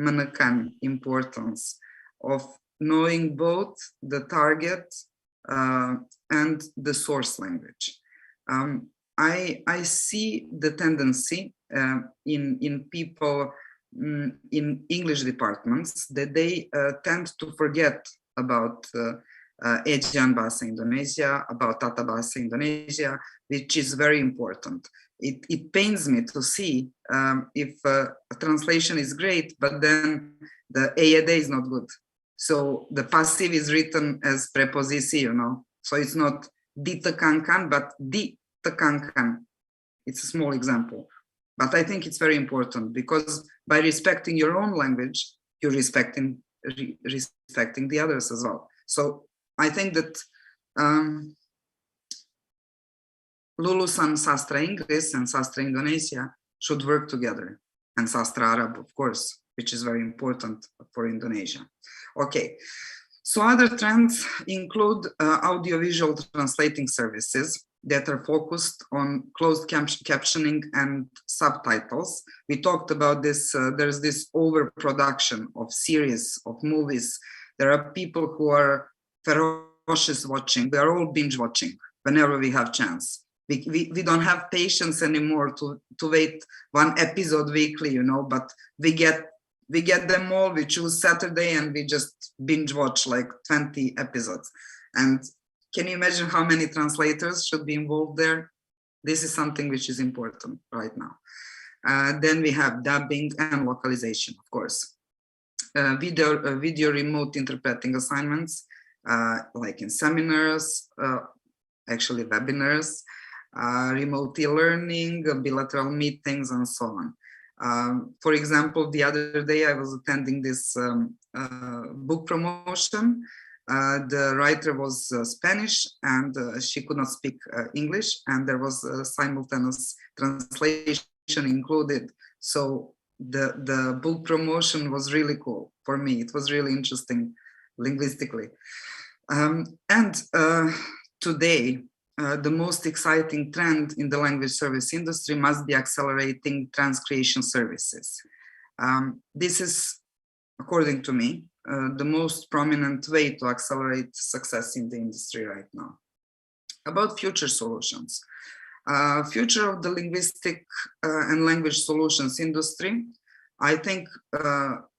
menekan importance of knowing both the target and the source language. I see the tendency in people in English departments that they tend to forget about Ejaan Bahasa Indonesia, about Tata Bahasa Indonesia, which is very important. It pains me to see if a translation is great, but then the EAD is not good. So the passive is written as preposition, you know. So it's not ditekankan, but ditekankan. It's a small example. But I think it's very important, because by respecting your own language, you're respecting the others as well. So I think that lulusan Sastra Inggris and Sastra Indonesia should work together, and Sastra Arab, of course, which is very important for Indonesia. Okay, so other trends include audiovisual translating services that are focused on closed captioning and subtitles. We talked about this, there's this overproduction of series, of movies. There are people who are ferocious watching. We are all binge watching whenever we have chance. We don't have patience anymore to wait one episode weekly, you know, but we get them all, we choose Saturday and we just binge watch like 20 episodes. And can you imagine how many translators should be involved there? This is something which is important right now. Then we have dubbing and localization, of course. Video remote interpreting assignments, like in seminars, actually webinars, remote e-learning, bilateral meetings, and so on. For example, the other day I was attending this book promotion The writer was Spanish, and she could not speak English, and there was a simultaneous translation included. So the book promotion was really cool for me. It was really interesting linguistically. Today, the most exciting trend in the language service industry must be accelerating transcreation services. This is, according to me, the most prominent way to accelerate success in the industry right now. About future solutions. Future of the linguistic and language solutions industry, I think,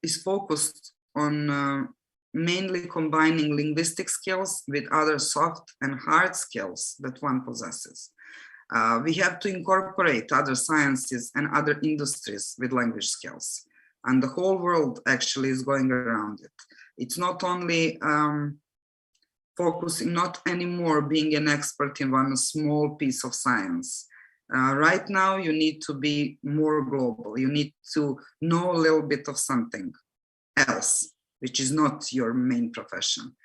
is focused on mainly combining linguistic skills with other soft and hard skills that one possesses. We have to incorporate other sciences and other industries with language skills. And the whole world actually is going around it. It's not only focusing, not anymore being an expert in one small piece of science. Right now, you need to be more global. You need to know a little bit of something else, which is not your main profession.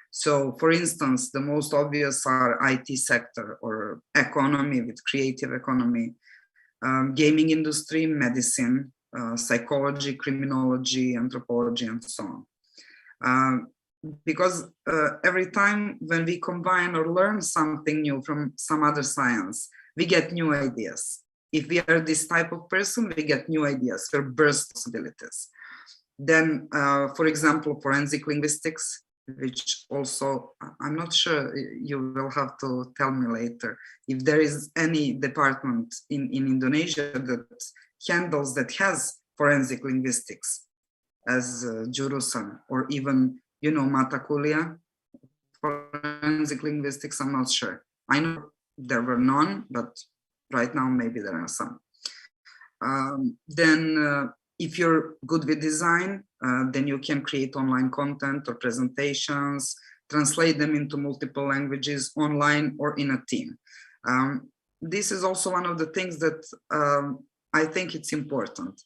So, for instance, the most obvious are IT sector or economy with creative economy, gaming industry, medicine, psychology, criminology, anthropology, and so on. Because every time when we combine or learn something new from some other science, we get new ideas. If we are this type of person, we get new ideas, we burst possibilities. Then, for example, forensic linguistics, which also, I'm not sure, you will have to tell me later, if there is any department in Indonesia that handles, that has forensic linguistics as jurusan, or even, you know, mata kuliah, forensic linguistics, I'm not sure. I know there were none, but right now maybe there are some. If you're good with design, then you can create online content or presentations, translate them into multiple languages online or in a team. This is also one of the things that I think it's important.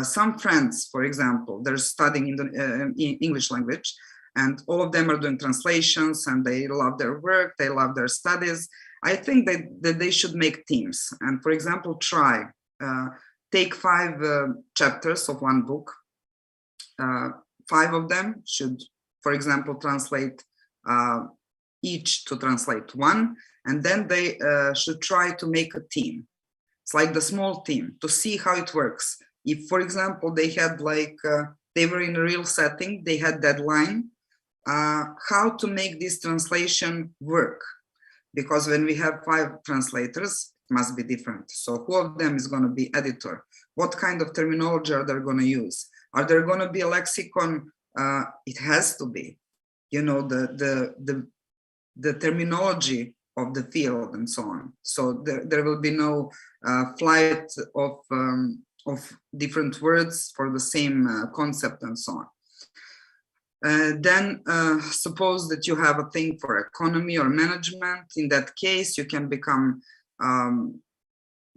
Some friends, for example, they're studying in the English language, and all of them are doing translations, and they love their work, they love their studies. I think that they should make teams, and for example, take 5 chapters of one book. 5 of them should, for example, translate, each to translate 1, and then they should try to make a team. It's like the small team, to see how it works. If, for example, they had like, they were in a real setting, they had deadline, how to make this translation work? Because when we have 5 translators, it must be different. So who of them is going to be editor? What kind of terminology are they going to use? Are there going to be a lexicon? It has to be, you know, the terminology of the field and so on. So there will be no flight of different words for the same concept and so on. Then suppose that you have a thing for economy or management. In that case, you can become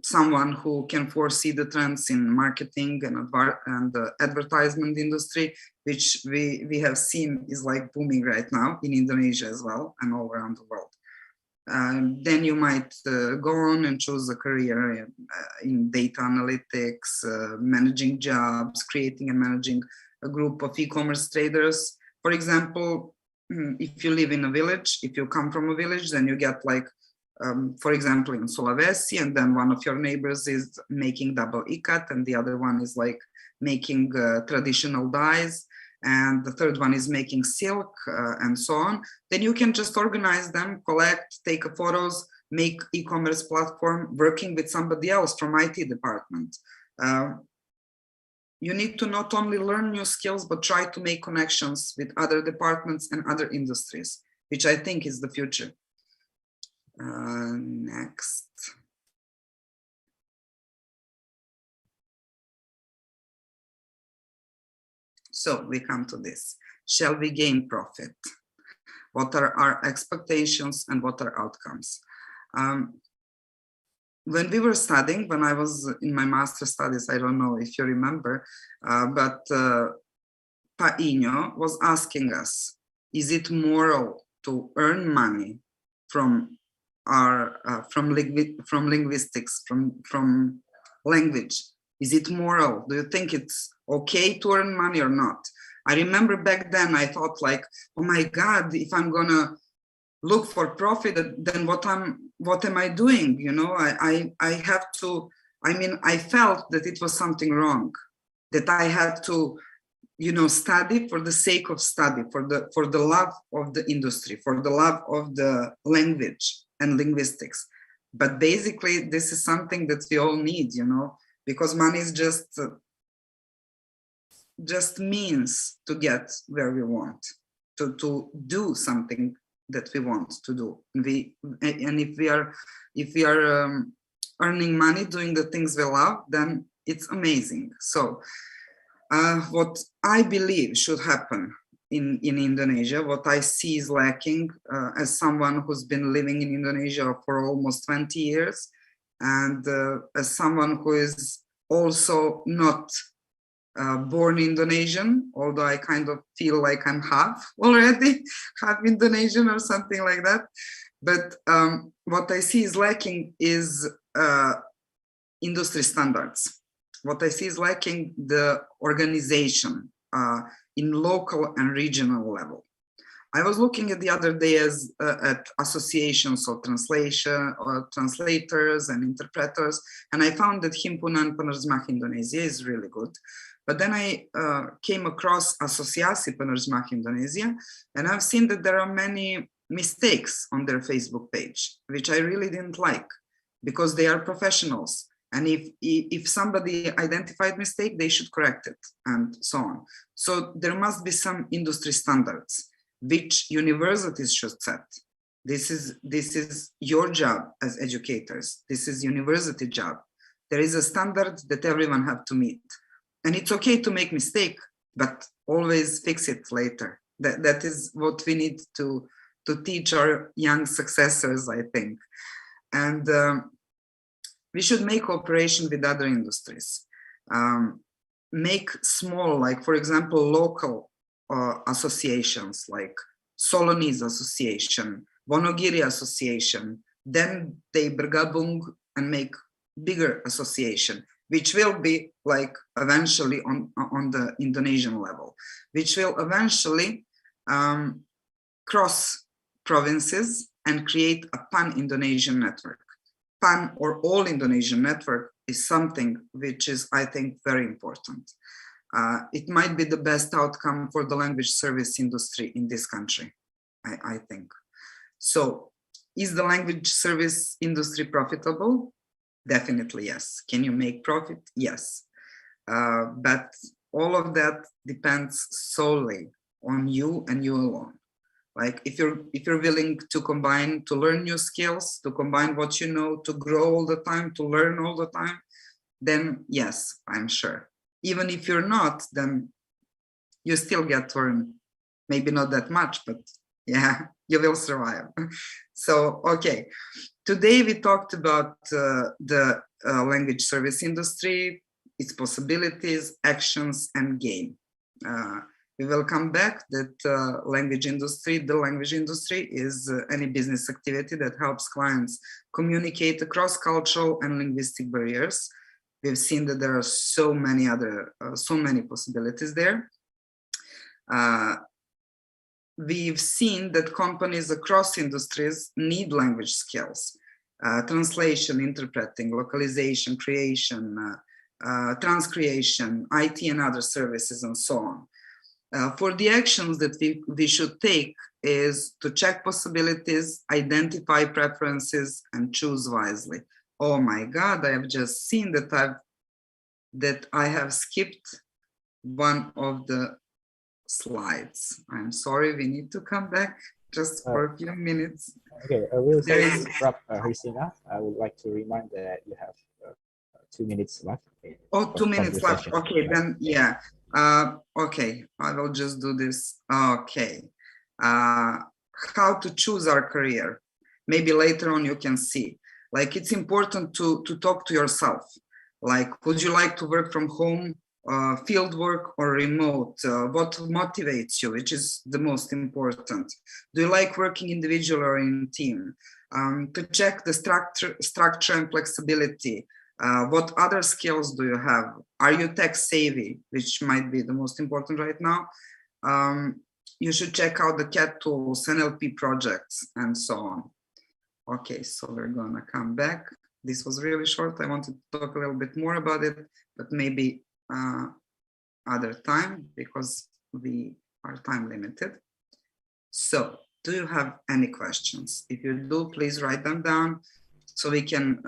someone who can foresee the trends in marketing and the advertisement industry, which we have seen is like booming right now in Indonesia as well and all around the world. Then you might go on and choose a career in data analytics, managing jobs, creating and managing a group of e-commerce traders. For example, if you live in a village, if you come from a village, then you get like, for example, in Sulawesi, and then one of your neighbors is making double ikat, and the other one is like making traditional dyes, and the third one is making silk, and so on. Then you can just organize them, collect, take photos, make e-commerce platform, working with somebody else from IT department. You need to not only learn new skills, but try to make connections with other departments and other industries, which I think is the future. Next. So we come to this. Shall we gain profit? What are our expectations and what are outcomes? When we were studying, when I was in my master's studies, I don't know if you remember, but Paino was asking us, is it moral to earn money from from linguistics, from language? Is it moral? Do you think it's okay to earn money or not? I remember back then I thought like, oh my God, if I'm gonna look for profit, then what am I doing? You know, I have to. I mean, I felt that it was something wrong, that I had to, you know, study for the sake of study, for the love of the industry, for the love of the language and linguistics. But basically, this is something that we all need, you know, because money is just means to get where we want, to do something that we want to do. And if we are earning money doing the things we love, then it's amazing. So what I believe should happen in Indonesia, what I see is lacking as someone who's been living in Indonesia for almost 20 years, and as someone who is also not born Indonesian, although I kind of feel like I'm half already, half Indonesian or something like that. But what I see is lacking is industry standards. What I see is lacking the organization in local and regional level. I was looking at the other day at associations of translation or translators and interpreters, and I found that Himpunan Penerjemah Indonesia is really good. But then I came across Asosiasi Penerjemah Indonesia, and I've seen that there are many mistakes on their Facebook page, which I really didn't like, because they are professionals. And if somebody identified mistake, they should correct it, and so on. So there must be some industry standards which universities should set. This is your job as educators. This is university job. There is a standard that everyone have to meet. And it's okay to make mistake, but always fix it later. That is what we need to teach our young successors, I think. And we should make cooperation with other industries. Make small, like for example, local associations like Solonese Association, Wonogiri Association. Then they bergabung and make bigger association, which will be like eventually on the Indonesian level, which will eventually cross provinces and create a pan-Indonesian network. Pan or all Indonesian network is something which is, I think, very important. It might be the best outcome for the language service industry in this country, I think. So, is the language service industry profitable? Definitely yes. Can you make profit? Yes. But all of that depends solely on you and you alone. Like if you're willing to combine, to learn new skills, to combine what you know, to grow all the time, to learn all the time, then yes, I'm sure. Even if you're not, then you still get to earn, maybe not that much, but yeah, you will survive. So, okay. Today we talked about the language service industry, its possibilities, actions, and game. We will come back that the language industry is any business activity that helps clients communicate across cultural and linguistic barriers. We've seen that there are so many possibilities there. We've seen that companies across industries need language skills, translation, interpreting, localization, creation, transcreation, IT and other services, and so on. For the actions that we should take is to check possibilities, identify preferences, and choose wisely. Oh my God, I have just seen that I have skipped one of the slides. I'm sorry, we need to come back just for a few minutes. Okay, we'll interrupt Christina. I would like to remind that you have 2 minutes left. Oh, 2 minutes left. Okay, then yeah. Okay, I will just do this. Okay. How to choose our career. Maybe later on you can see. Like it's important to talk to yourself. Like, would you like to work from home field work or remote? What motivates you, which is the most important? Do you like working individual or in team? To check the structure and flexibility. What other skills do you have? Are you tech savvy, which might be the most important right now? You should check out the CAT tools, NLP projects, and so on. Okay, so we're gonna come back. This was really short. I wanted to talk a little bit more about it, but maybe other time, because we are time limited. So, do you have any questions? If you do, please write them down so we can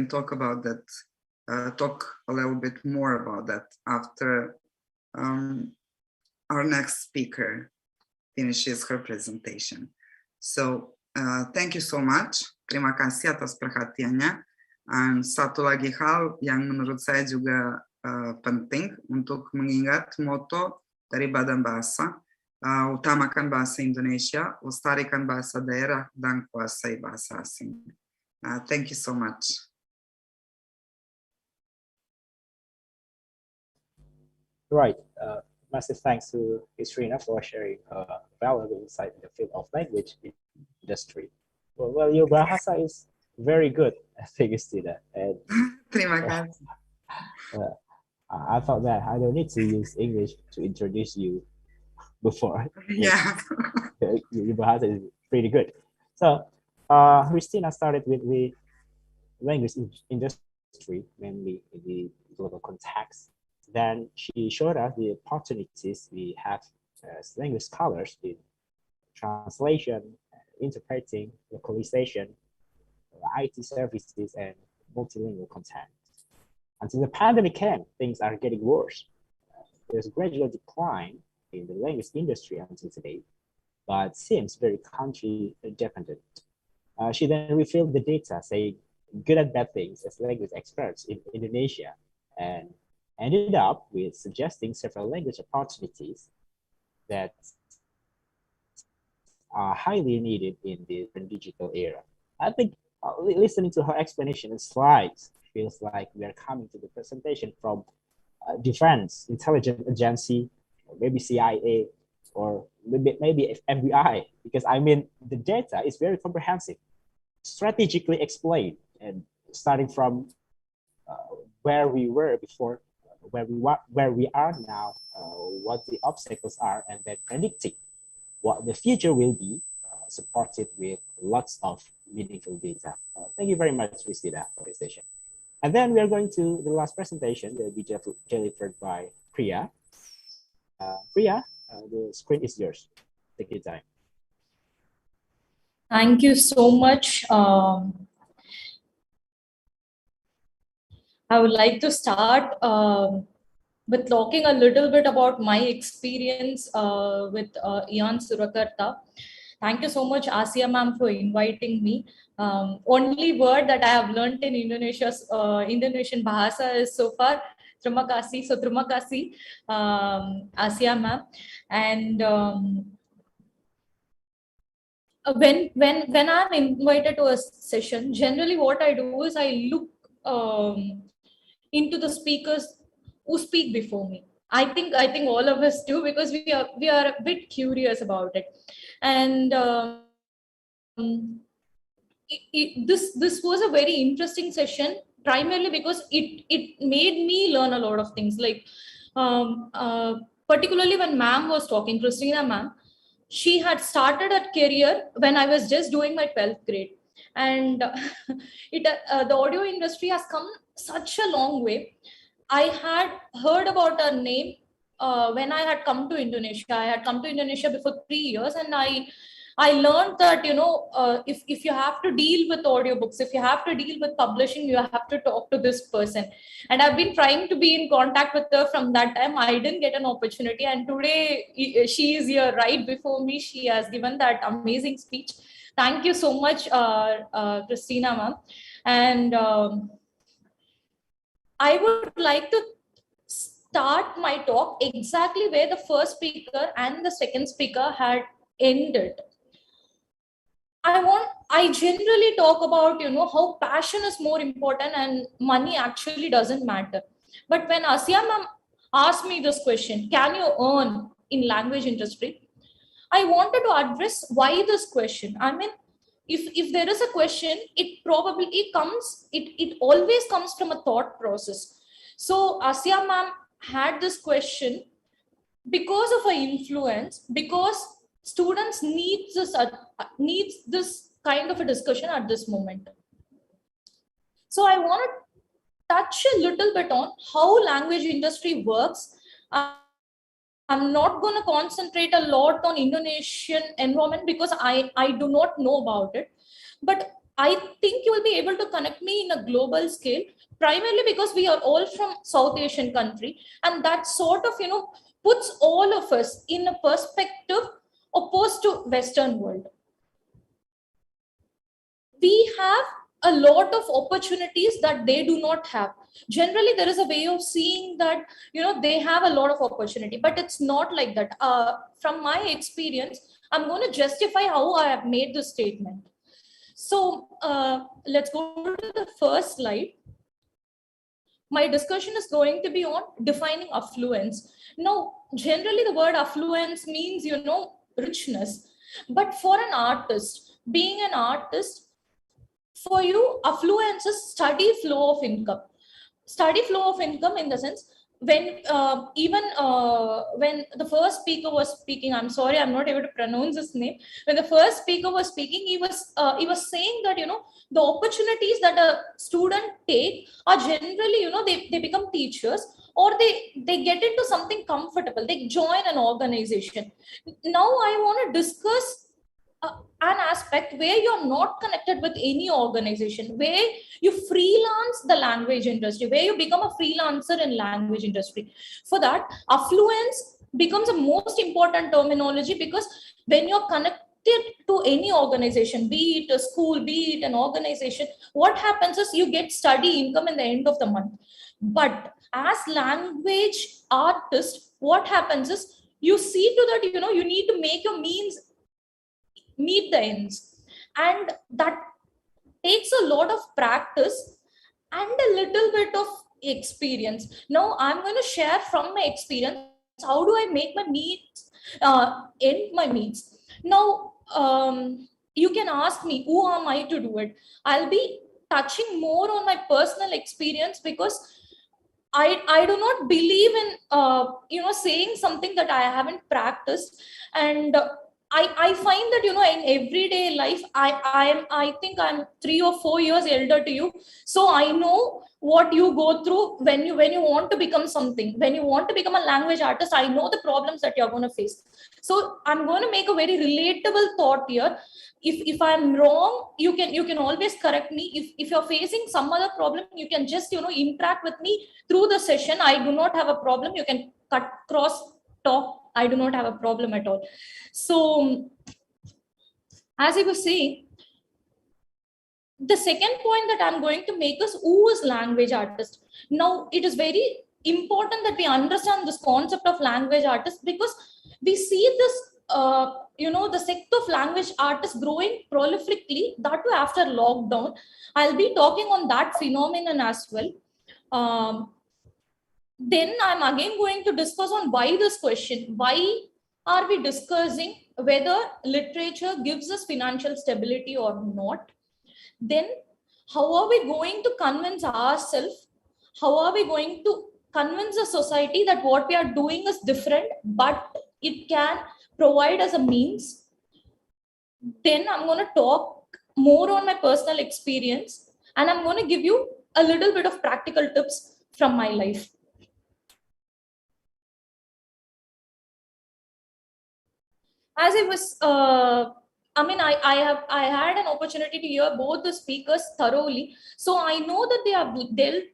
talk about that, talk a little bit more about that after our next speaker finishes her presentation. So, thank you so much. Terima kasih atas perhatiannya. Dan satu lagi hal yang menurut saya juga penting untuk mengingat moto dari Badan Bahasa, utamakan bahasa Indonesia, lestarikan bahasa daerah, dan kuasai bahasa asing. Thank you so much. Right. Massive thanks to Katrina for sharing valuable insight in the field of language industry. Well, your bahasa is very good. I think it's that. And Terima kasih. I thought that I don't need to use English to introduce you before. Yeah. Your bahasa is pretty good. So, Christina started with the language industry, mainly in the global context. Then she showed us the opportunities we have as language scholars in translation, interpreting, localization, IT services, and multilingual content. Until the pandemic came, things are getting worse. There's a gradual decline in the language industry until today, but seems very country dependent. She then revealed the data saying good and bad things as language experts in Indonesia, and ended up with suggesting several language opportunities that are highly needed in the digital era. I think listening to her explanation and slides feels like we are coming to the presentation from Defense Intelligence Agency, or maybe CIA, or maybe FBI, because I mean, the data is very comprehensive, strategically explained, and starting from where we were before, where we are now, what the obstacles are, and then predicting what the future will be, supported with lots of meaningful data. Thank you very much, Christina, for this session. And then we are going to the last presentation that will be delivered by Priya. Priya, the screen is yours. Take your time. Thank you so much. I would like to start with talking a little bit about my experience with UIN Surakarta. Thank you so much, Asia ma'am, for inviting me. Only word that I have learned in Indonesia's Indonesian Bahasa is so far terima kasih. So terima kasih, Asia ma'am. And when I'm invited to a session, generally what I do is I look into the speakers who speak before me. I think all of us do, because we are a bit curious about it. And this was a very interesting session, primarily because it made me learn a lot of things. Like particularly when ma'am was talking, Christina ma'am, she had started her career when I was just doing my 12th grade, and the audio industry has come such a long way. I had heard about her name when I had come to Indonesia. I had come to Indonesia before 3 years, and I learned that, you know, if you have to deal with audiobooks, if you have to deal with publishing, you have to talk to this person. And I've been trying to be in contact with her from that time. I didn't get an opportunity, and today she is here right before me. She has given that amazing speech. Thank you so much, Christina ma'am. And I would like to start my talk exactly where the first speaker and the second speaker had ended. I generally talk about, you know, how passion is more important and money actually doesn't matter. But when Asya ma'am asked me this question, can you earn in language industry? I wanted to address why this question. I mean, if there is a question, it always comes from a thought process. So Asya ma'am had this question because of her influence, because students needs this kind of a discussion at this moment. So I want to touch a little bit on how language industry works. I'm not going to concentrate a lot on Indonesian environment because I do not know about it. But I think you will be able to connect me in a global scale, primarily because we are all from South Asian country. And that sort of, puts all of us in a perspective opposed to Western world. We have a lot of opportunities that they do not have. Generally, there is a way of seeing that, they have a lot of opportunity, but it's not like that. From my experience, I'm going to justify how I have made this statement. So let's go to the first slide. My discussion is going to be on defining affluence. Now, generally the word affluence means, richness. But for an artist, being an artist, for you, affluence is steady flow of income. Steady flow of income in the sense, when when the first speaker was speaking, I'm sorry, I'm not able to pronounce his name. When the first speaker was speaking, he was saying that, the opportunities that a student take are generally, they become teachers, or they get into something comfortable. They join an organization. Now I want to discuss an aspect where you're not connected with any organization, where you freelance the language industry, where you become a freelancer in language industry. For that, affluence becomes a most important terminology, because when you're connected to any organization, be it a school, be it an organization, what happens is you get steady income in the end of the month. But as language artist, what happens is you see to that, you need to make your means meet the ends, and that takes a lot of practice and a little bit of experience. Now I'm going to share from my experience, how do I make my needs end my needs. Now you can ask me, who am I to do it? I'll be touching more on my personal experience, because I do not believe in saying something that I haven't practiced. And I find that, in everyday life, I think I'm 3 or 4 years elder to you, so I know what you go through when you want to become something. When you want to become a language artist, I know the problems that you're going to face. So I'm going to make a very relatable thought here. If I'm wrong, you can always correct me. If you're facing some other problem, you can just interact with me through the session. I do not have a problem. You can cut cross talk. I do not have a problem at all. So as I was saying, the second point that I'm going to make is, who is language artist? Now it is very important that we understand this concept of language artist, because we see this the sect of language artists growing prolifically, that too after lockdown. I'll be talking on that phenomenon as well. Then I'm again going to discuss on why this question. Why are we discussing whether literature gives us financial stability or not? Then how are we going to convince ourselves? How are we going to convince the society that what we are doing is different, but it can provide us a means? Then I'm going to talk more on my personal experience, and I'm going to give you a little bit of practical tips from my life. As I was, I had an opportunity to hear both the speakers thoroughly. So I know that they have dealt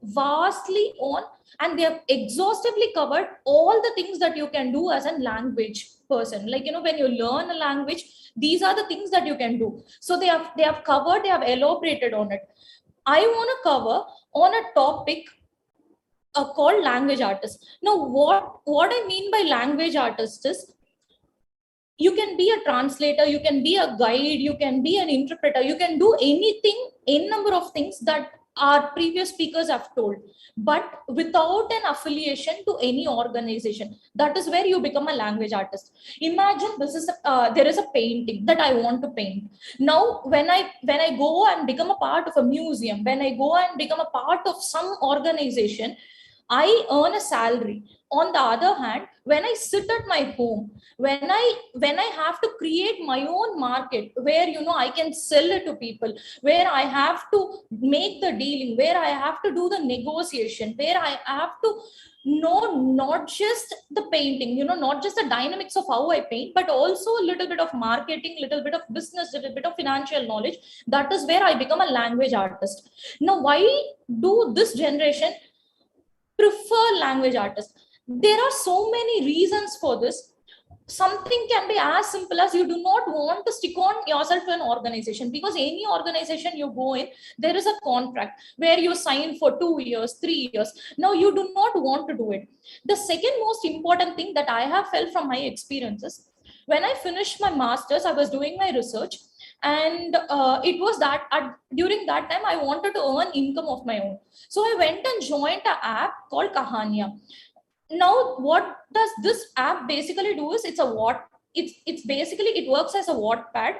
vastly on, and they have exhaustively covered all the things that you can do as a language person. Like, when you learn a language, these are the things that you can do. So they have covered, they have elaborated on it. I want to cover on a topic called language artist. Now, what I mean by language artist is, you can be a translator, you can be a guide, you can be an interpreter, you can do anything, any number of things that our previous speakers have told, but without an affiliation to any organization. That is where you become a language artist. Imagine this is there is a painting that I want to paint. Now when I go and become a part of a museum, when I go and become a part of some organization, I earn a salary. On the other hand, when I sit at my home, when I have to create my own market where I can sell it to people, where I have to make the dealing, where I have to do the negotiation, where I have to know not just the painting, not just the dynamics of how I paint, but also a little bit of marketing, little bit of business, little bit of financial knowledge. That is where I become a language artist. Now, why do this generation prefer language artists? There are so many reasons for this. Something can be as simple as you do not want to stick on yourself to an organization, because any organization you go in, there is a contract where you sign for 2 years, 3 years. Now you do not want to do it. The second most important thing that I have felt from my experiences, when I finished my master's, I was doing my research, and it was that during that time I wanted to earn income of my own. So I went and joined an app called Kahania. Now what does this app basically do is, it's basically, it works as a Wattpad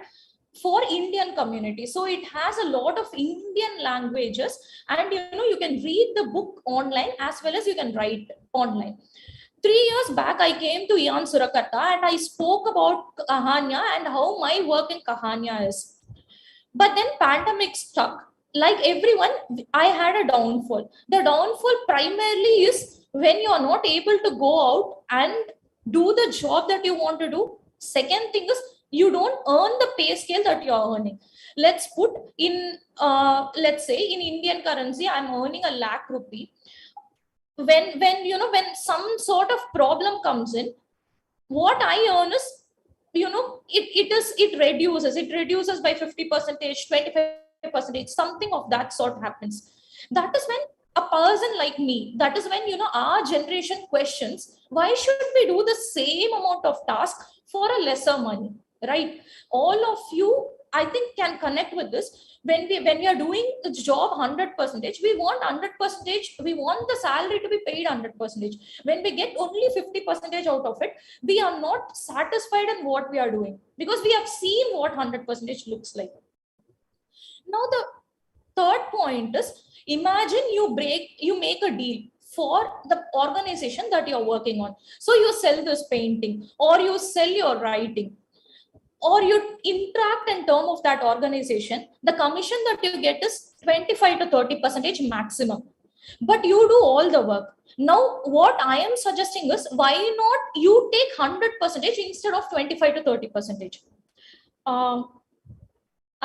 for Indian community. So it has a lot of Indian languages, and you can read the book online as well as you can write online. 3 years back, I came to UIN Surakarta and I spoke about Kahania and how my work in Kahania is. But then pandemic struck. Like everyone, I had a downfall. The downfall primarily is when you are not able to go out and do the job that you want to do. Second thing is, you don't earn the pay scale that you are earning. Let's put in, let's say in Indian currency, I'm earning ₹1,00,000. When some sort of problem comes in, what I earn is, it reduces by 50%, 25%, something of that sort happens. That is when a person like me, that is when our generation questions, why should we do the same amount of task for a lesser money, right? All of you, I think, can connect with this. When we are doing the job 100%, we want 100%, we want the salary to be paid 100%. When we get only 50% out of it, we are not satisfied in what we are doing, because we have seen what 100% looks like. Now the third point is, imagine you make a deal for the organization that you're working on. So you sell this painting, or you sell your writing, or you interact in terms of that organization. The commission that you get is 25 to 30% maximum, but you do all the work. Now what I am suggesting is, why not you take 100% instead of 25 to 30%?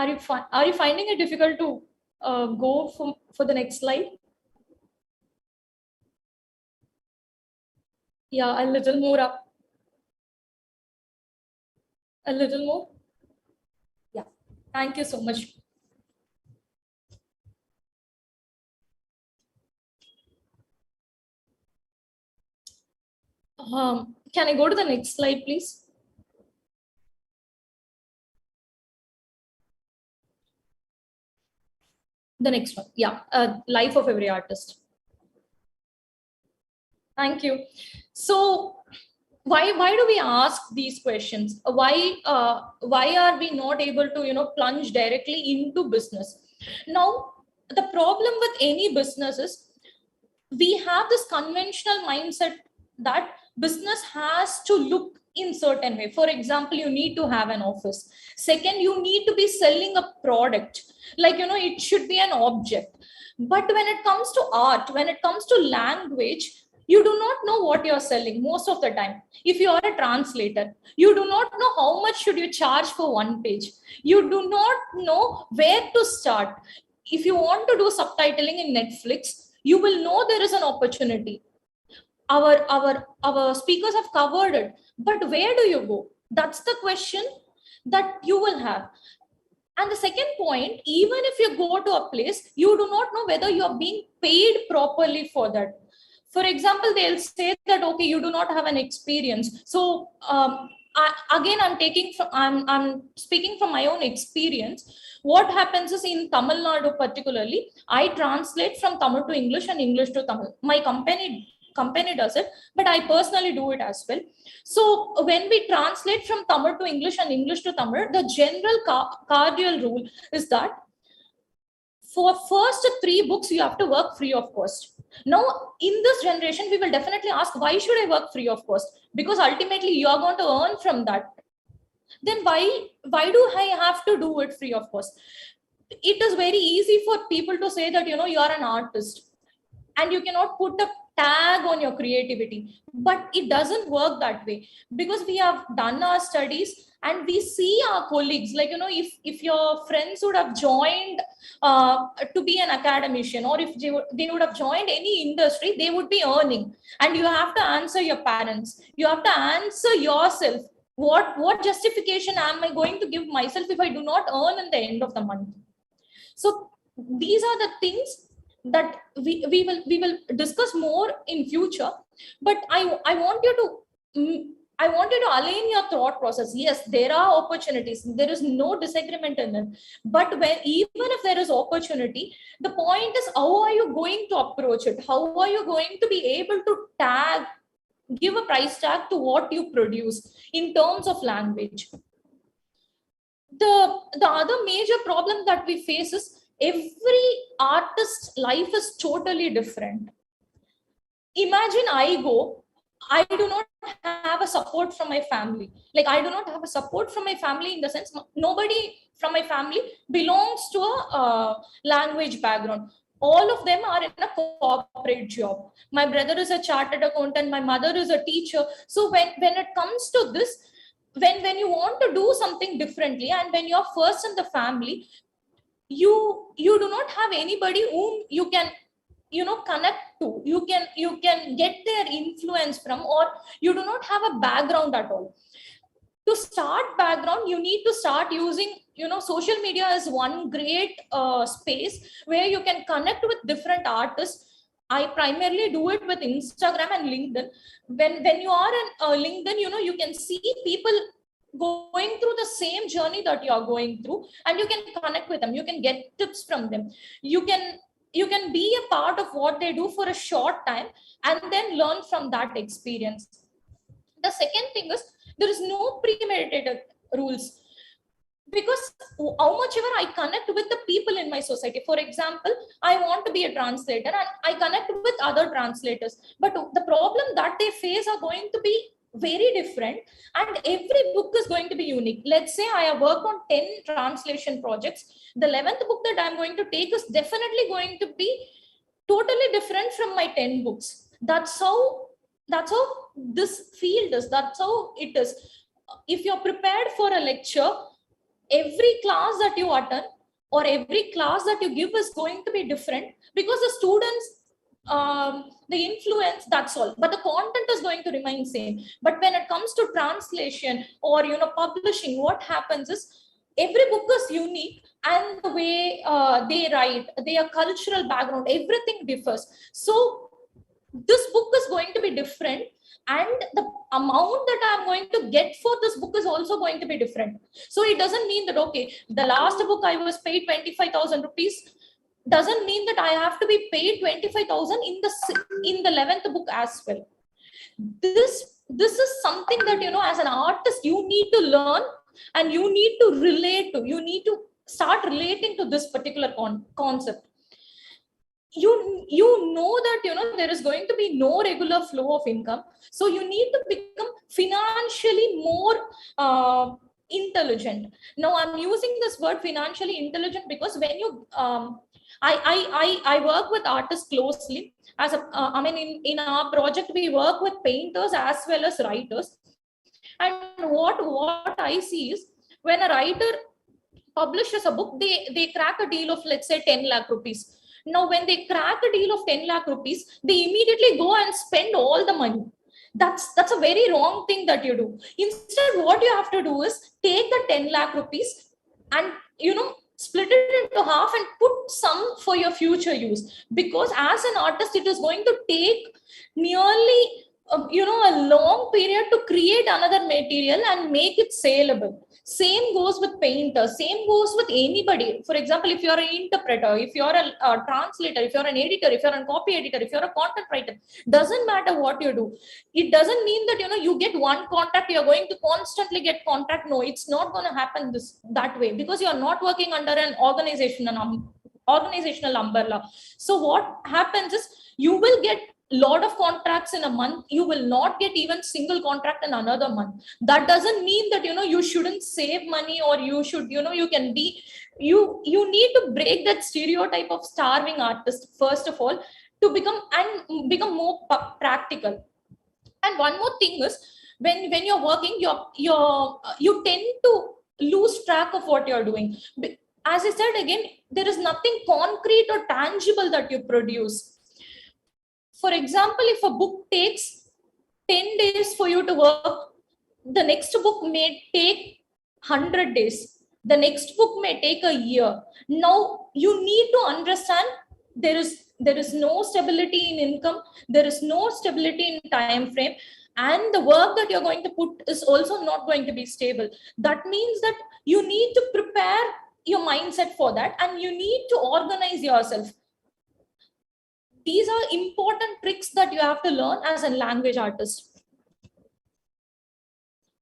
Are you finding it difficult to go for the next slide? Yeah, a little more up. A little more. Yeah, thank you so much. Can I go to the next slide, please? The next one. Yeah, life of every artist. Thank you. So why do we ask these questions? Why are we not able to plunge directly into business? Now the problem with any business is, we have this conventional mindset that business has to look in certain way. For example, you need to have an office. Second, you need to be selling a product, like it should be an object. But when it comes to art, when it comes to language, you do not know what you're selling most of the time. If you are a translator, you do not know how much should you charge for one page. You do not know where to start. If you want to do subtitling in Netflix, you will know there is an opportunity. Our speakers have covered it, but where do you go? That's the question that you will have. And the second point, even if you go to a place, you do not know whether you are being paid properly for that. For example, they'll say that, okay, you do not have an experience, so I'm speaking from my own experience. What happens is in Tamil Nadu particularly, I translate from Tamil to English and English to Tamil. My company does it, but I personally do it as well. So when we translate from Tamil to English and English to Tamil, the general cardinal rule is that for first 3 books, you have to work free of cost. Now, in this generation, we will definitely ask, why should I work free of cost? Because ultimately, you are going to earn from that. Then why do I have to do it free of cost? It is very easy for people to say that, you are an artist and you cannot put a tag on your creativity, but it doesn't work that way, because we have done our studies and we see our colleagues, like, if your friends would have joined to be an academician, or if they would have joined any industry, they would be earning. And you have to answer your parents, you have to answer yourself, what justification am I going to give myself if I do not earn in the end of the month? So these are the things that we will discuss more in future, but I want you to align your thought process. Yes, there are opportunities, there is no disagreement in it, but even if there is opportunity, the point is, how are you going to approach it? How are you going to be able to give a price tag to what you produce in terms of language? The other major problem that we face is, every artist's life is totally different. Imagine I do not have a support from my family. Like, I do not have a support from my family in the sense, nobody from my family belongs to a language background. All of them are in a corporate job. My brother is a chartered accountant, my mother is a teacher. So when it comes to this, when you want to do something differently, and when you're first in the family, you do not have anybody whom you can connect to, you can get their influence from, or you do not have a background at all. To start background, you need to start using, social media is one great space where you can connect with different artists. I primarily do it with Instagram and LinkedIn. When you are in LinkedIn, you can see people going through the same journey that you are going through, and you can connect with them, you can get tips from them, you can be a part of what they do for a short time and then learn from that experience. The second thing is, there is no premeditated rules, because how much ever I connect with the people in my society. For example, I want to be a translator and I connect with other translators, but the problem that they face are going to be very different, and every book is going to be unique. Let's say I have worked on 10 translation projects. The 11th book that I'm going to take is definitely going to be totally different from my 10 books. That's how this field is. That's how it is. If you're prepared for a lecture, every class that you attend or every class that you give is going to be different, because the students, the influence, that's all, but the content is going to remain same. But when it comes to translation or publishing, what happens is, every book is unique, and the way they write, their cultural background, everything differs. So this book is going to be different, and the amount that I'm going to get for this book is also going to be different. So it doesn't mean that, okay, the last book I was paid 25,000 rupees, doesn't mean that I have to be paid 25,000 in the 11th book as well. This is something that, as an artist, you need to learn, and you need to relate to. You need to start relating to this particular concept. You know that there is going to be no regular flow of income, so you need to become financially more intelligent. Now I'm using this word financially intelligent because when you I work with artists closely. As in our project, we work with painters as well as writers. And what I see is, when a writer publishes a book, they crack a deal of, let's say, 10 lakh rupees. Now, when they crack a deal of 10 lakh rupees, they immediately go and spend all the money. That's a very wrong thing that you do. Instead, what you have to do is take the 10 lakh rupees and, split it into half and put some for your future use. Because as an artist, it is going to take nearly a long period to create another material and make it saleable. Same goes with painters, same goes with anybody. For example, if you're an interpreter, if you're a translator, if you're an editor, if you're a copy editor, if you're a content writer, doesn't matter what you do. It doesn't mean that you get one contract, you're going to constantly get contract. No, it's not going to happen that way, because you're not working under an organizational umbrella. So what happens is, you will get lot of contracts in a month, you will not get even single contract in another month. That doesn't mean that you shouldn't save money, or you should you can be you need to break that stereotype of starving artist first of all, to become more practical. And one more thing is, when you're working, you tend to lose track of what you're doing. As I said again, there is nothing concrete or tangible that you produce. For example, if a book takes 10 days for you to work, the next book may take 100 days. The next book may take a year. Now, you need to understand there is no stability in income, there is no stability in time frame, and the work that you're going to put is also not going to be stable. That means that you need to prepare your mindset for that, and you need to organize yourself. These are important tricks that you have to learn as a language artist.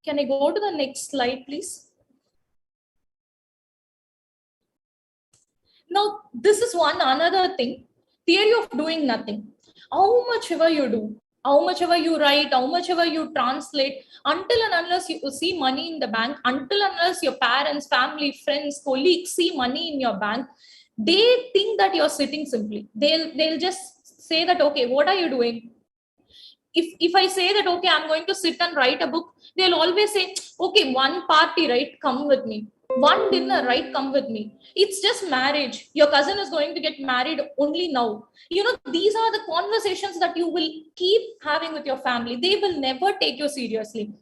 Can I go to the next slide, please? Now, this is another thing, theory of doing nothing. How much ever you do, how much ever you write, how much ever you translate, until and unless you see money in the bank, until and unless your parents, family, friends, colleagues see money in your bank, they think that you're sitting simply. They'll just say that, okay, what are you doing? If I say that, okay, I'm going to sit and write a book, they'll always say, okay, one party, right? Come with me. One dinner, right? Come with me. It's just marriage. Your cousin is going to get married only now. These are the conversations that you will keep having with your family. They will never take you seriously.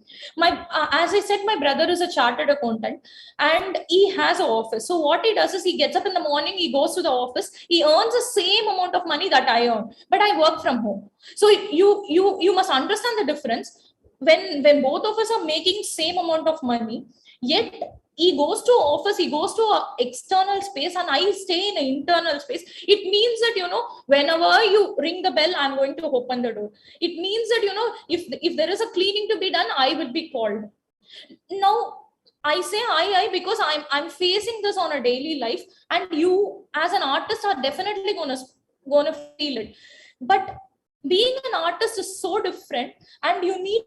As I said, my brother is a chartered accountant and he has an office. So what he does is, he gets up in the morning, he goes to the office, he earns the same amount of money that I earn, but I work from home. So you must understand the difference. When both of us are making same amount of money, yet he goes to office, he goes to an external space, and I stay in an internal space. It means that, whenever you ring the bell, I'm going to open the door. It means that, if there is a cleaning to be done, I will be called. Now, I say I because I'm facing this on a daily life, and you as an artist are definitely gonna feel it. But being an artist is so different, and you need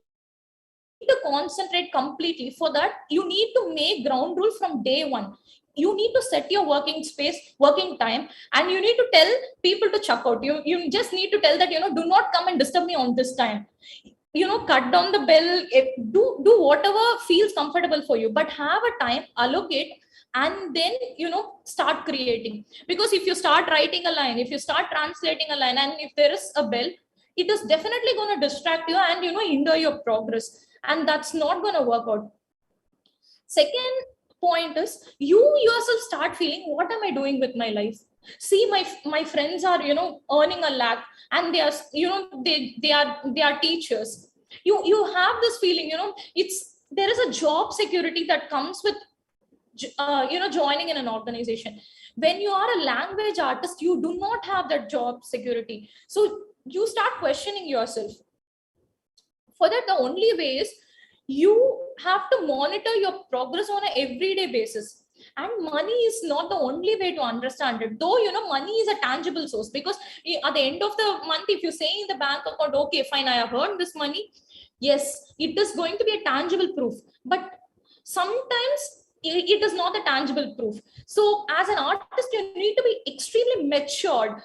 to concentrate completely. For that, you need to make ground rule from day one. You need to set your working space, working time, and you need to tell people to check out. You just need to tell that, do not come and disturb me on this time. Cut down the bell, do whatever feels comfortable for you, but have a time, allocate, and then start creating. Because if you start writing a line, if you start translating a line, and if there is a bell, it is definitely going to distract you and hinder your progress, and that's not going to work out. Second point is, you yourself start feeling, what am I doing with my life? See, my friends are earning a lakh, and they are they are teachers. You have this feeling, there is a job security that comes with joining in an organization. When you are a language artist, you do not have that job security, so you start questioning yourself. For that, the only way is, you have to monitor your progress on an everyday basis. And money is not the only way to understand it, though money is a tangible source. Because at the end of the month, if you say in the bank account, okay, fine, I have earned this money, yes, it is going to be a tangible proof. But sometimes it is not a tangible proof. So as an artist, you need to be extremely matured.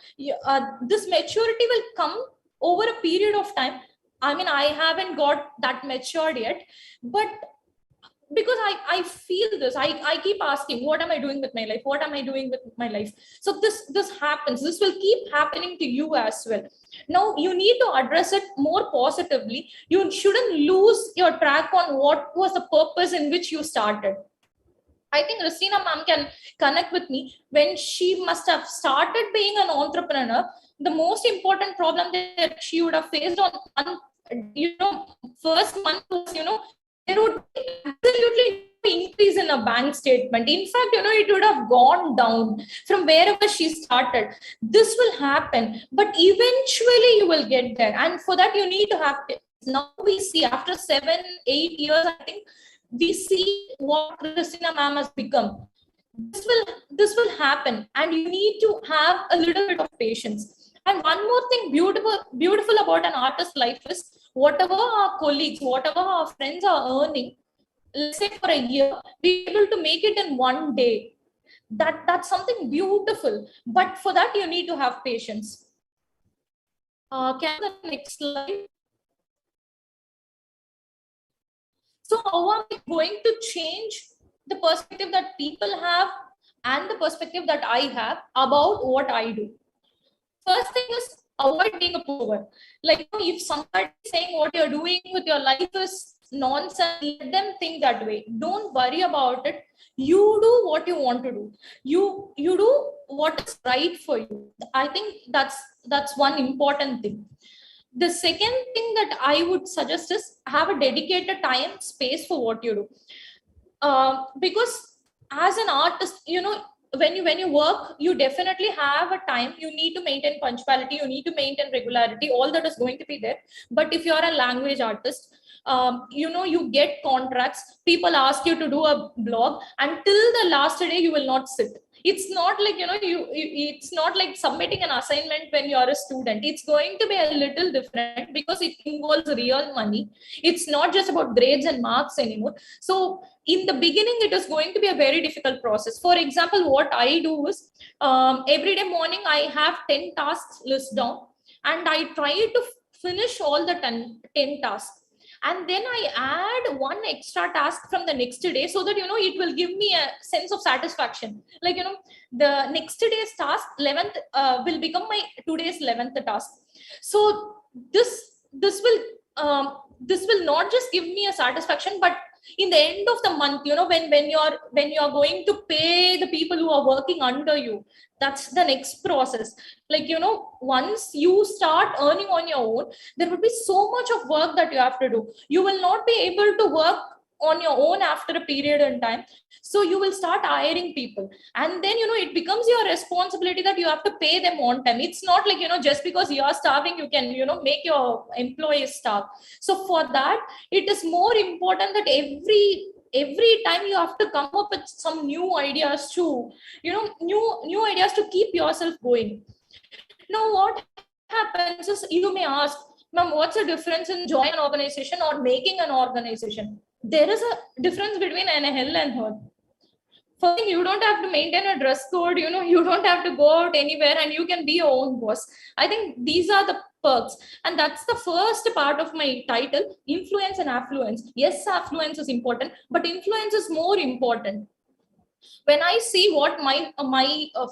This maturity will come over a period of time. I mean, I haven't got that matured yet, but because I feel this, I keep asking, what am I doing with my life? What am I doing with my life? So this happens. This will keep happening to you as well. Now, you need to address it more positively. You shouldn't lose your track on what was the purpose in which you started. I think Rasina ma'am can connect with me. When she must have started being an entrepreneur, the most important problem that she would have faced on first month was, there would be absolutely no increase in a bank statement. In fact, it would have gone down from wherever she started. This will happen, but eventually you will get there. And for that, you need to have, now we see after 7-8 years, I think we see what Christina ma'am has become. This will happen, and you need to have a little bit of patience. And one more thing beautiful about an artist's life is, whatever our colleagues, whatever our friends are earning, let's say for a year, be able to make it in one day. That's something beautiful. But for that, you need to have patience. Can the next slide? So how are we going to change the perspective that people have and the perspective that I have about what I do? First thing is, avoid being a pushover. Like, if somebody is saying what you're doing with your life is nonsense, let them think that way. Don't worry about it. You do what you want to do. You do what is right for you. I think that's one important thing. The second thing that I would suggest is, have a dedicated time, space for what you do. Because as an artist, when you work, you definitely have a time. You need to maintain punctuality, you need to maintain regularity, all that is going to be there. But if you're a language artist, you get contracts, people ask you to do a blog, until the last day you will not sit. It's not like, it's not like submitting an assignment when you're a student. It's going to be a little different, because it involves real money. It's not just about grades and marks anymore. So in the beginning, it is going to be a very difficult process. For example, what I do is, every day morning, I have 10 tasks list down, and I try to finish all the 10 tasks. And then I add one extra task from the next day, so that, it will give me a sense of satisfaction. Like, the next day's task, 11th, will become my today's 11th task. So this will not just give me a satisfaction, but in the end of the month, when you're going to pay the people who are working under you, that's the next process. Like, once you start earning on your own, there will be so much of work that you have to do. You will not be able to work on your own after a period in time. So you will start hiring people, and then, it becomes your responsibility that you have to pay them on time. It's not like, just because you are starving, you can, make your employees starve. So for that, it is more important that every time you have to come up with some new ideas to, new ideas to keep yourself going. Now, what happens is, you may ask, ma'am, what's the difference in joining an organization or making an organization? There is a difference between an hell and earth. First thing, you don't have to maintain a dress code, you don't have to go out anywhere, and you can be your own boss. I think these are the perks. And that's the first part of my title, influence and affluence. Yes, affluence is important, but influence is more important. When I see what my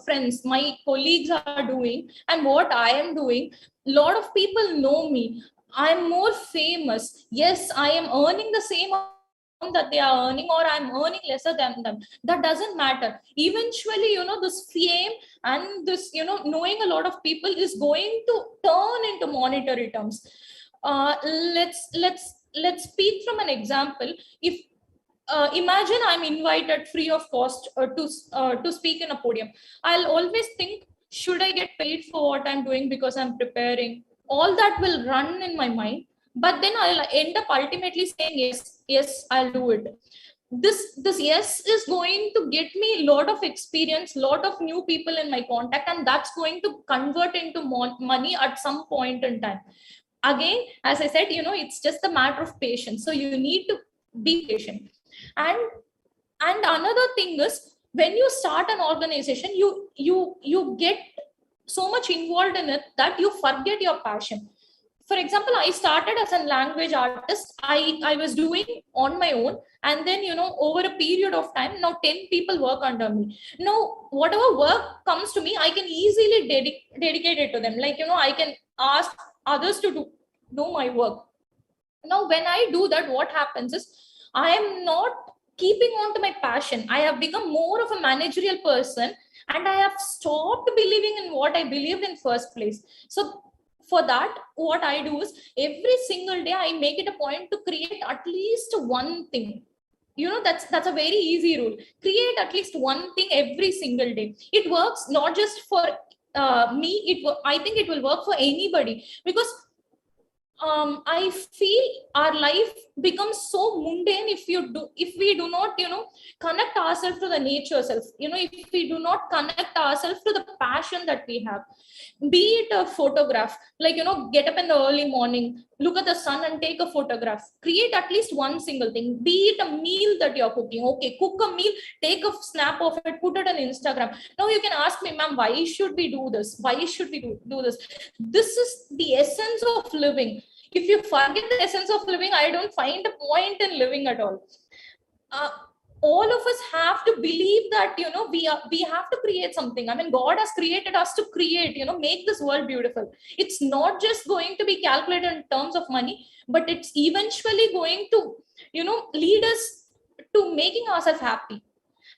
friends, my colleagues are doing and what I am doing, a lot of people know me. I'm more famous. Yes, I am earning the same that they are earning, or I'm earning lesser than them. That doesn't matter. Eventually, this fame and this, knowing a lot of people is going to turn into monetary terms. Let's speak from an example. If imagine I'm invited free of cost to speak in a podium, I'll always think, should I get paid for what I'm doing because I'm preparing? All that will run in my mind, but then I'll end up ultimately saying yes, I'll do it. This yes is going to get me a lot of experience, lot of new people in my contact, and that's going to convert into money at some point in time. Again, as I said, it's just a matter of patience. So you need to be patient. And another thing is, when you start an organization, you get so much involved in it that you forget your passion. For example, I started as a language artist. I was doing on my own, and then, over a period of time, now 10 people work under me. Now, whatever work comes to me, I can easily dedicate it to them. Like, I can ask others to do my work. Now, when I do that, what happens is, I am not keeping on to my passion. I have become more of a managerial person, and I have stopped believing in what I believed in first place. So For that, what I do is every single day I make it a point to create at least one thing. That's a very easy rule. Create at least one thing every single day. It works not just for me. I think it will work for anybody, because I feel our life becomes so mundane if we do not, connect ourselves to the nature self. If we do not connect ourselves to the passion that we have, be it a photograph, like, get up in the early morning, look at the sun and take a photograph. Create at least one single thing. Be it a meal that you're cooking. Okay, cook a meal, take a snap of it, put it on Instagram. Now you can ask me, ma'am, why should we do this? Why should we do this? This is the essence of living. If you forget the essence of living, I don't find a point in living at all. All of us have to believe that, we have to create something. I mean, God has created us to create, make this world beautiful. It's not just going to be calculated in terms of money, but it's eventually going to, lead us to making ourselves happy.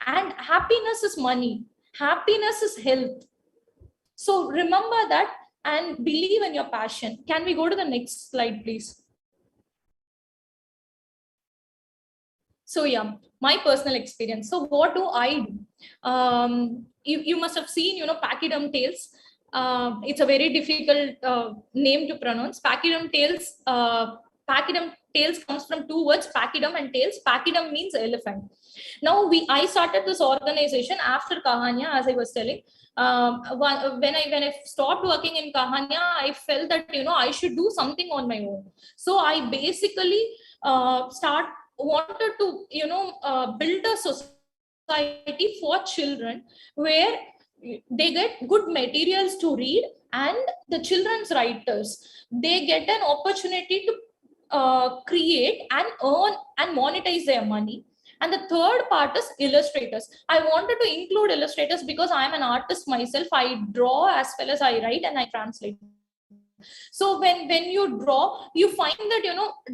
And happiness is money. Happiness is health. So remember that and believe in your passion. Can we go to the next slide, please? So yeah, my personal experience. So what do I do? You must have seen, Pachyderm tails. It's a very difficult name to pronounce. Pachyderm tails. Pachyderm tails comes from two words, pachyderm and tails. Pachyderm means elephant. Now I started this organization after Kahania, as I was telling. When I stopped working in Kahania, I felt that, I should do something on my own. So I basically wanted to, build a society for children where they get good materials to read, and the children's writers, they get an opportunity to create and earn and monetize their money. And the third part is illustrators. I wanted to include illustrators because I am an artist myself. I draw as well as I write and I translate. So when you draw, you find that,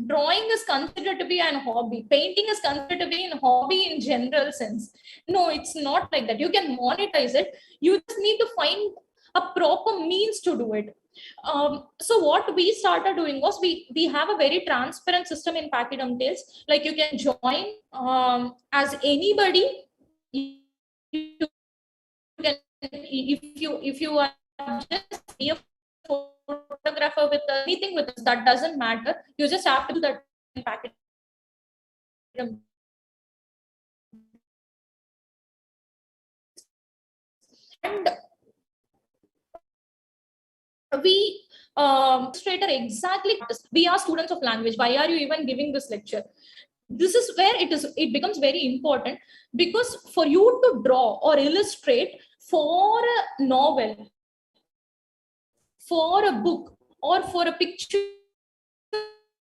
drawing is considered to be an hobby. Painting is considered to be a hobby in general sense. No, it's not like that. You can monetize it. You just need to find a proper means to do it. So what we started doing was we have a very transparent system in Pachyderm Tales. Like, you can join as anybody. You can, if you are just a photographer with anything with us, that doesn't matter. You just have to do that in Pachyderm. And we illustrator exactly, we are students of language. Why are you even giving this lecture? This is where it becomes very important, because for you to draw or illustrate for a novel, for a book, or for a picture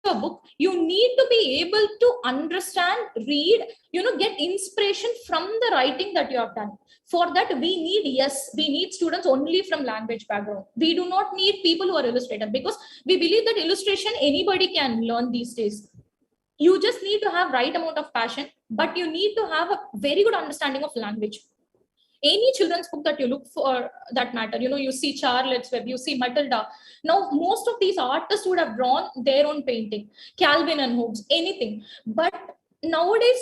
book, you need to be able to understand, read, get inspiration from the writing that you have done. For that, we need students only from language background. We do not need people who are illustrated, because we believe that illustration anybody can learn these days. You just need to have right amount of passion, but you need to have a very good understanding of language. Any children's book that you look for, that matter, you see Charlotte's Web, you see Matilda. Now, most of these artists would have drawn their own painting, Calvin and Hobbes, anything. But nowadays,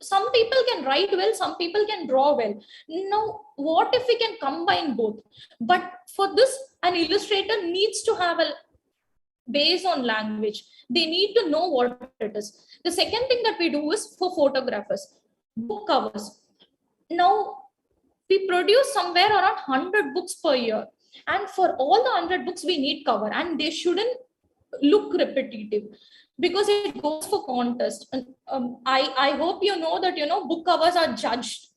some people can write well, some people can draw well. Now, what if we can combine both? But for this, an illustrator needs to have a base on language. They need to know what it is. The second thing that we do is for photographers, book covers. Now, we produce somewhere around 100 books per year. And for all the 100 books, we need cover. And they shouldn't look repetitive, because it goes for contest. I hope you know that, book covers are judged.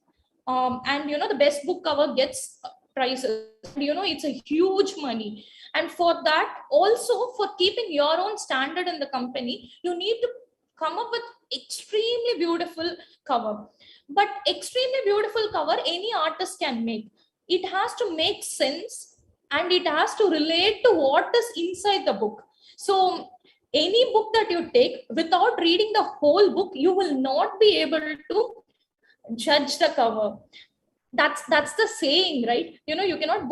And, the best book cover gets prizes. It's a huge money. And for that, also for keeping your own standard in the company, you need to come up with extremely beautiful cover. But extremely beautiful cover, any artist can make. It has to make sense, and it has to relate to what is inside the book. So any book that you take, without reading the whole book, you will not be able to judge the cover. that's the saying, right? You cannot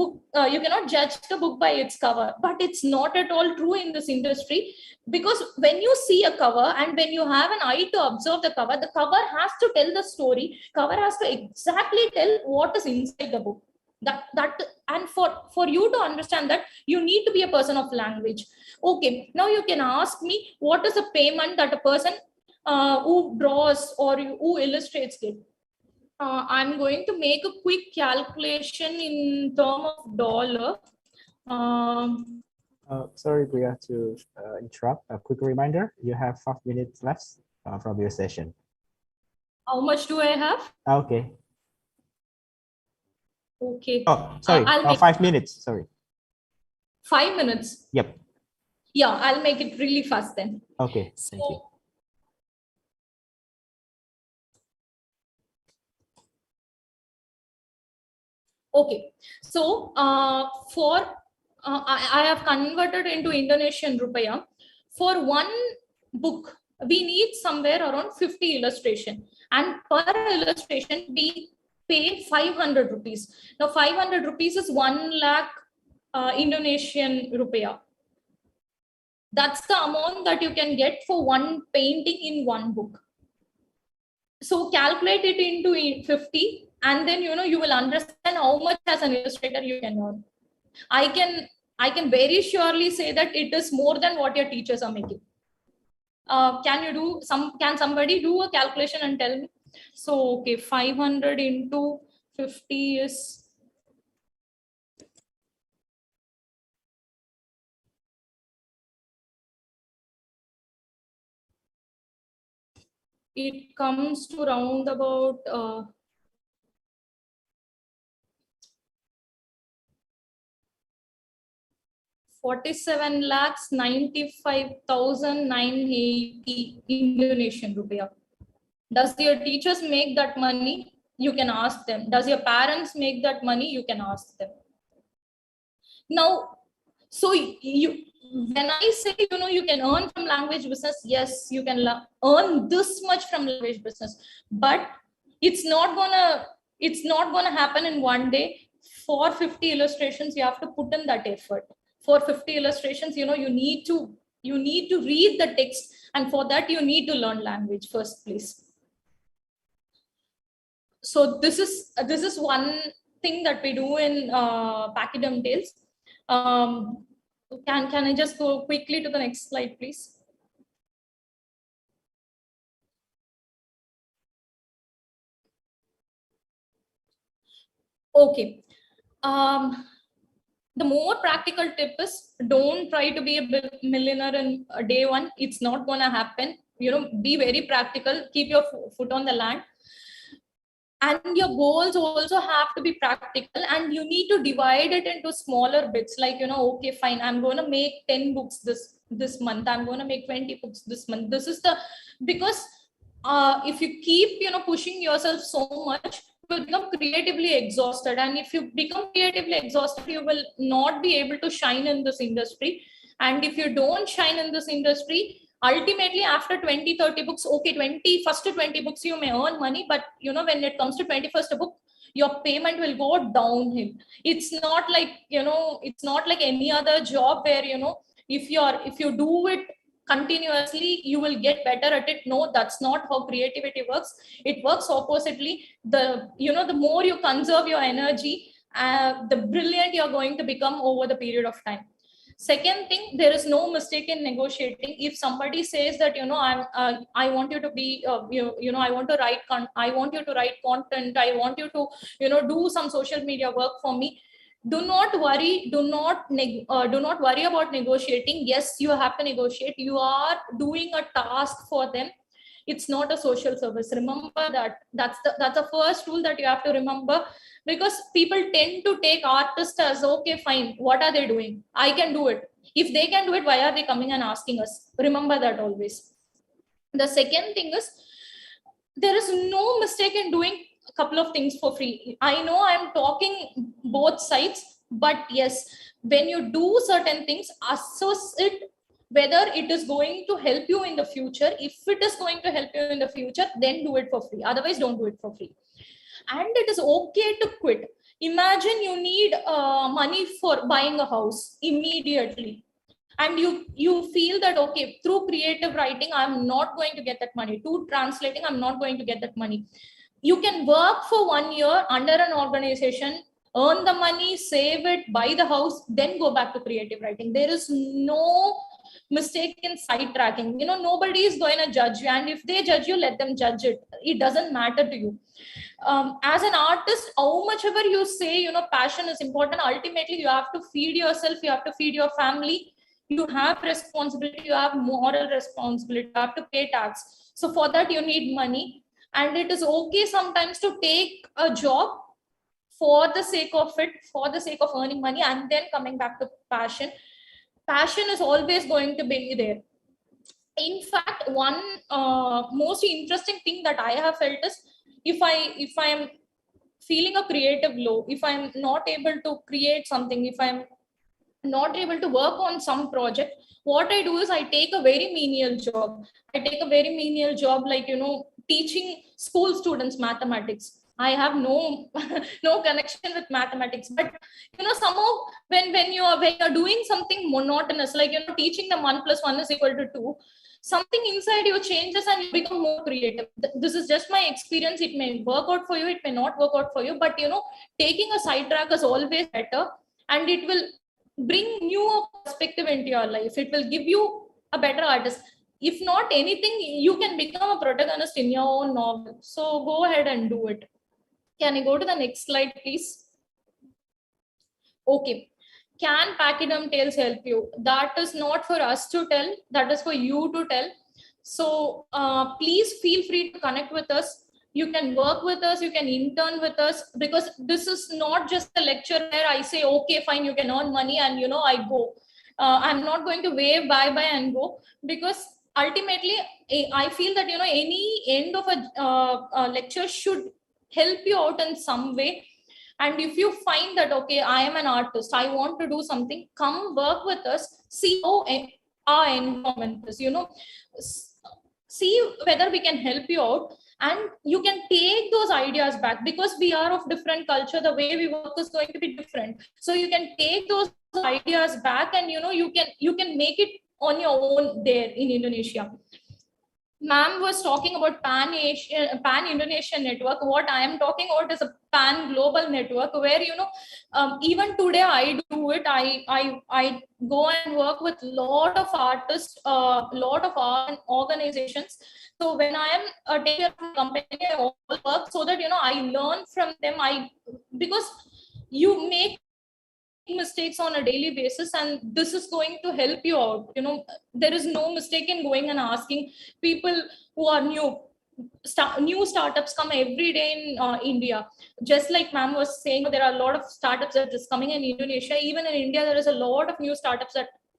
judge the book by its cover, but it's not at all true in this industry, because when you see a cover and when you have an eye to observe the cover has to tell the story, cover has to exactly tell what is inside the book. That and for you to understand that, you need to be a person of language. Okay, now you can ask me, what is the payment that a person who draws or who illustrates get? I'm going to make a quick calculation in term of dollar. Sorry, Priya, to interrupt. A quick reminder, you have 5 minutes left from your session. How much do I have? Okay. Okay. Oh, sorry. I'll make 5 minutes. Sorry. 5 minutes. Yep. Yeah, I'll make it really fast then. Okay. Thank you. Okay. So I have converted into Indonesian rupiah. For one book, we need somewhere around 50 illustration, and per illustration we pay 500 rupees. Now 500 rupees is 1 lakh Indonesian rupiah. That's the amount that you can get for one painting in one book. So calculate it into 50, and then you will understand how much as an illustrator you can earn. I can very surely say that it is more than what your teachers are making. Can somebody do a calculation and tell me? So okay, 500 into 50 is it comes to round about 47,95,980 Indonesian rupiah. Does your teachers make that money? You can ask them. Does your parents make that money? You can ask them. Now, so when I say, you can earn from language business, yes, you can earn this much from language business, but it's not gonna happen in one day. For 50 illustrations, you have to put in that effort. For 50 illustrations, you need to read the text, and for that you need to learn language first, please. So this is one thing that we do in Pachyderm Tales. Can I just go quickly to the next slide, please? Okay. The more practical tip is, don't try to be a millionaire in day one. It's not going to happen. Be very practical. Keep your foot on the land. And your goals also have to be practical, and you need to divide it into smaller bits. Like, okay, fine, I'm going to make 10 books this month. I'm going to make 20 books this month. This is because if you keep, pushing yourself so much, you will become creatively exhausted. And if you become creatively exhausted, you will not be able to shine in this industry. And if you don't shine in this industry, ultimately after 20-30 books, okay, first 20 books you may earn money, but when it comes to 21st book, your payment will go downhill. It's not like any other job where if you do it continuously, you will get better at it. No, that's not how creativity works. It works oppositely. The more you conserve your energy, the brilliant you're going to become over the period of time. Second thing, there is no mistake in negotiating. If somebody says that I want you to be I want you to write content, I want you to do some social media work for me, do not worry. Do not worry about negotiating. Yes, you have to negotiate. You are doing a task for them. It's not a social service. Remember that. That's the first rule that you have to remember, because people tend to take artists as, okay, fine, what are they doing? I can do it. If they can do it, why are they coming and asking us? Remember that always. The second thing is, there is no mistake in doing a couple of things for free. I know I'm talking both sides, but yes, when you do certain things, assess it whether it is going to help you in the future. If it is going to help you in the future, then do it for free. Otherwise, don't do it for free. and it is okay to quit. Imagine you need money for buying a house immediately, and you feel that, okay, through creative writing I'm not going to get that money, to translating I'm not going to get that money. You can work for 1 year under an organization, earn the money, save it, buy the house, then go back to creative writing. There is no mistake in sidetracking. Nobody is going to judge you, and if they judge you, let them judge it. It doesn't matter to you. As an artist, how much ever you say, passion is important, ultimately you have to feed yourself, you have to feed your family, you have responsibility, you have moral responsibility, you have to pay tax. So for that you need money, and it is okay sometimes to take a job for the sake of it, for the sake of earning money, and then coming back to passion. Passion is always going to be there. In fact, one most interesting thing that I have felt is, if I am feeling a creative low, if I'm not able to create something, if I'm not able to work on some project, what I do is I take a very menial job. I take a very menial job, like, teaching school students mathematics. I have no no connection with mathematics, but somehow when you're doing something monotonous, like, teaching them 1 + 1 = 2, something inside you changes and you become more creative. This is just my experience. It may work out for you, it may not work out for you, but taking a sidetrack is always better, and it will bring new perspective into your life. It will give you a better artist. If not anything, you can become a protagonist in your own novel. So go ahead and do it. Can I go to the next slide, please? Okay. Can pachyderm tales help you? That is not for us to tell, that is for you to tell. So please feel free to connect with us. You can work with us, you can intern with us, because this is not just a lecture where I say, okay, fine, you can earn money, and I go. I'm not going to wave bye-bye and go, because ultimately I feel that any end of a lecture should help you out in some way. And if you find that, okay, I am an artist, I want to do something, come work with us, see how our environment is, see whether we can help you out, and you can take those ideas back, because we are of different culture, the way we work is going to be different. So you can take those ideas back, and you can make it on your own there in Indonesia. Ma'am was talking about pan-Indonesian network. What I am talking about is a pan-global network, where even today I do it. I go and work with lot of artists, lot of art organizations. So when I am taking care of a company, I all work so that I learn from them. Because you make mistakes on a daily basis, and this is going to help you out. There is no mistake in going and asking people who are new. New startups come every day in India. Just like ma'am was saying, there are a lot of startups that is coming in Indonesia. Even in India, there is a lot of new startups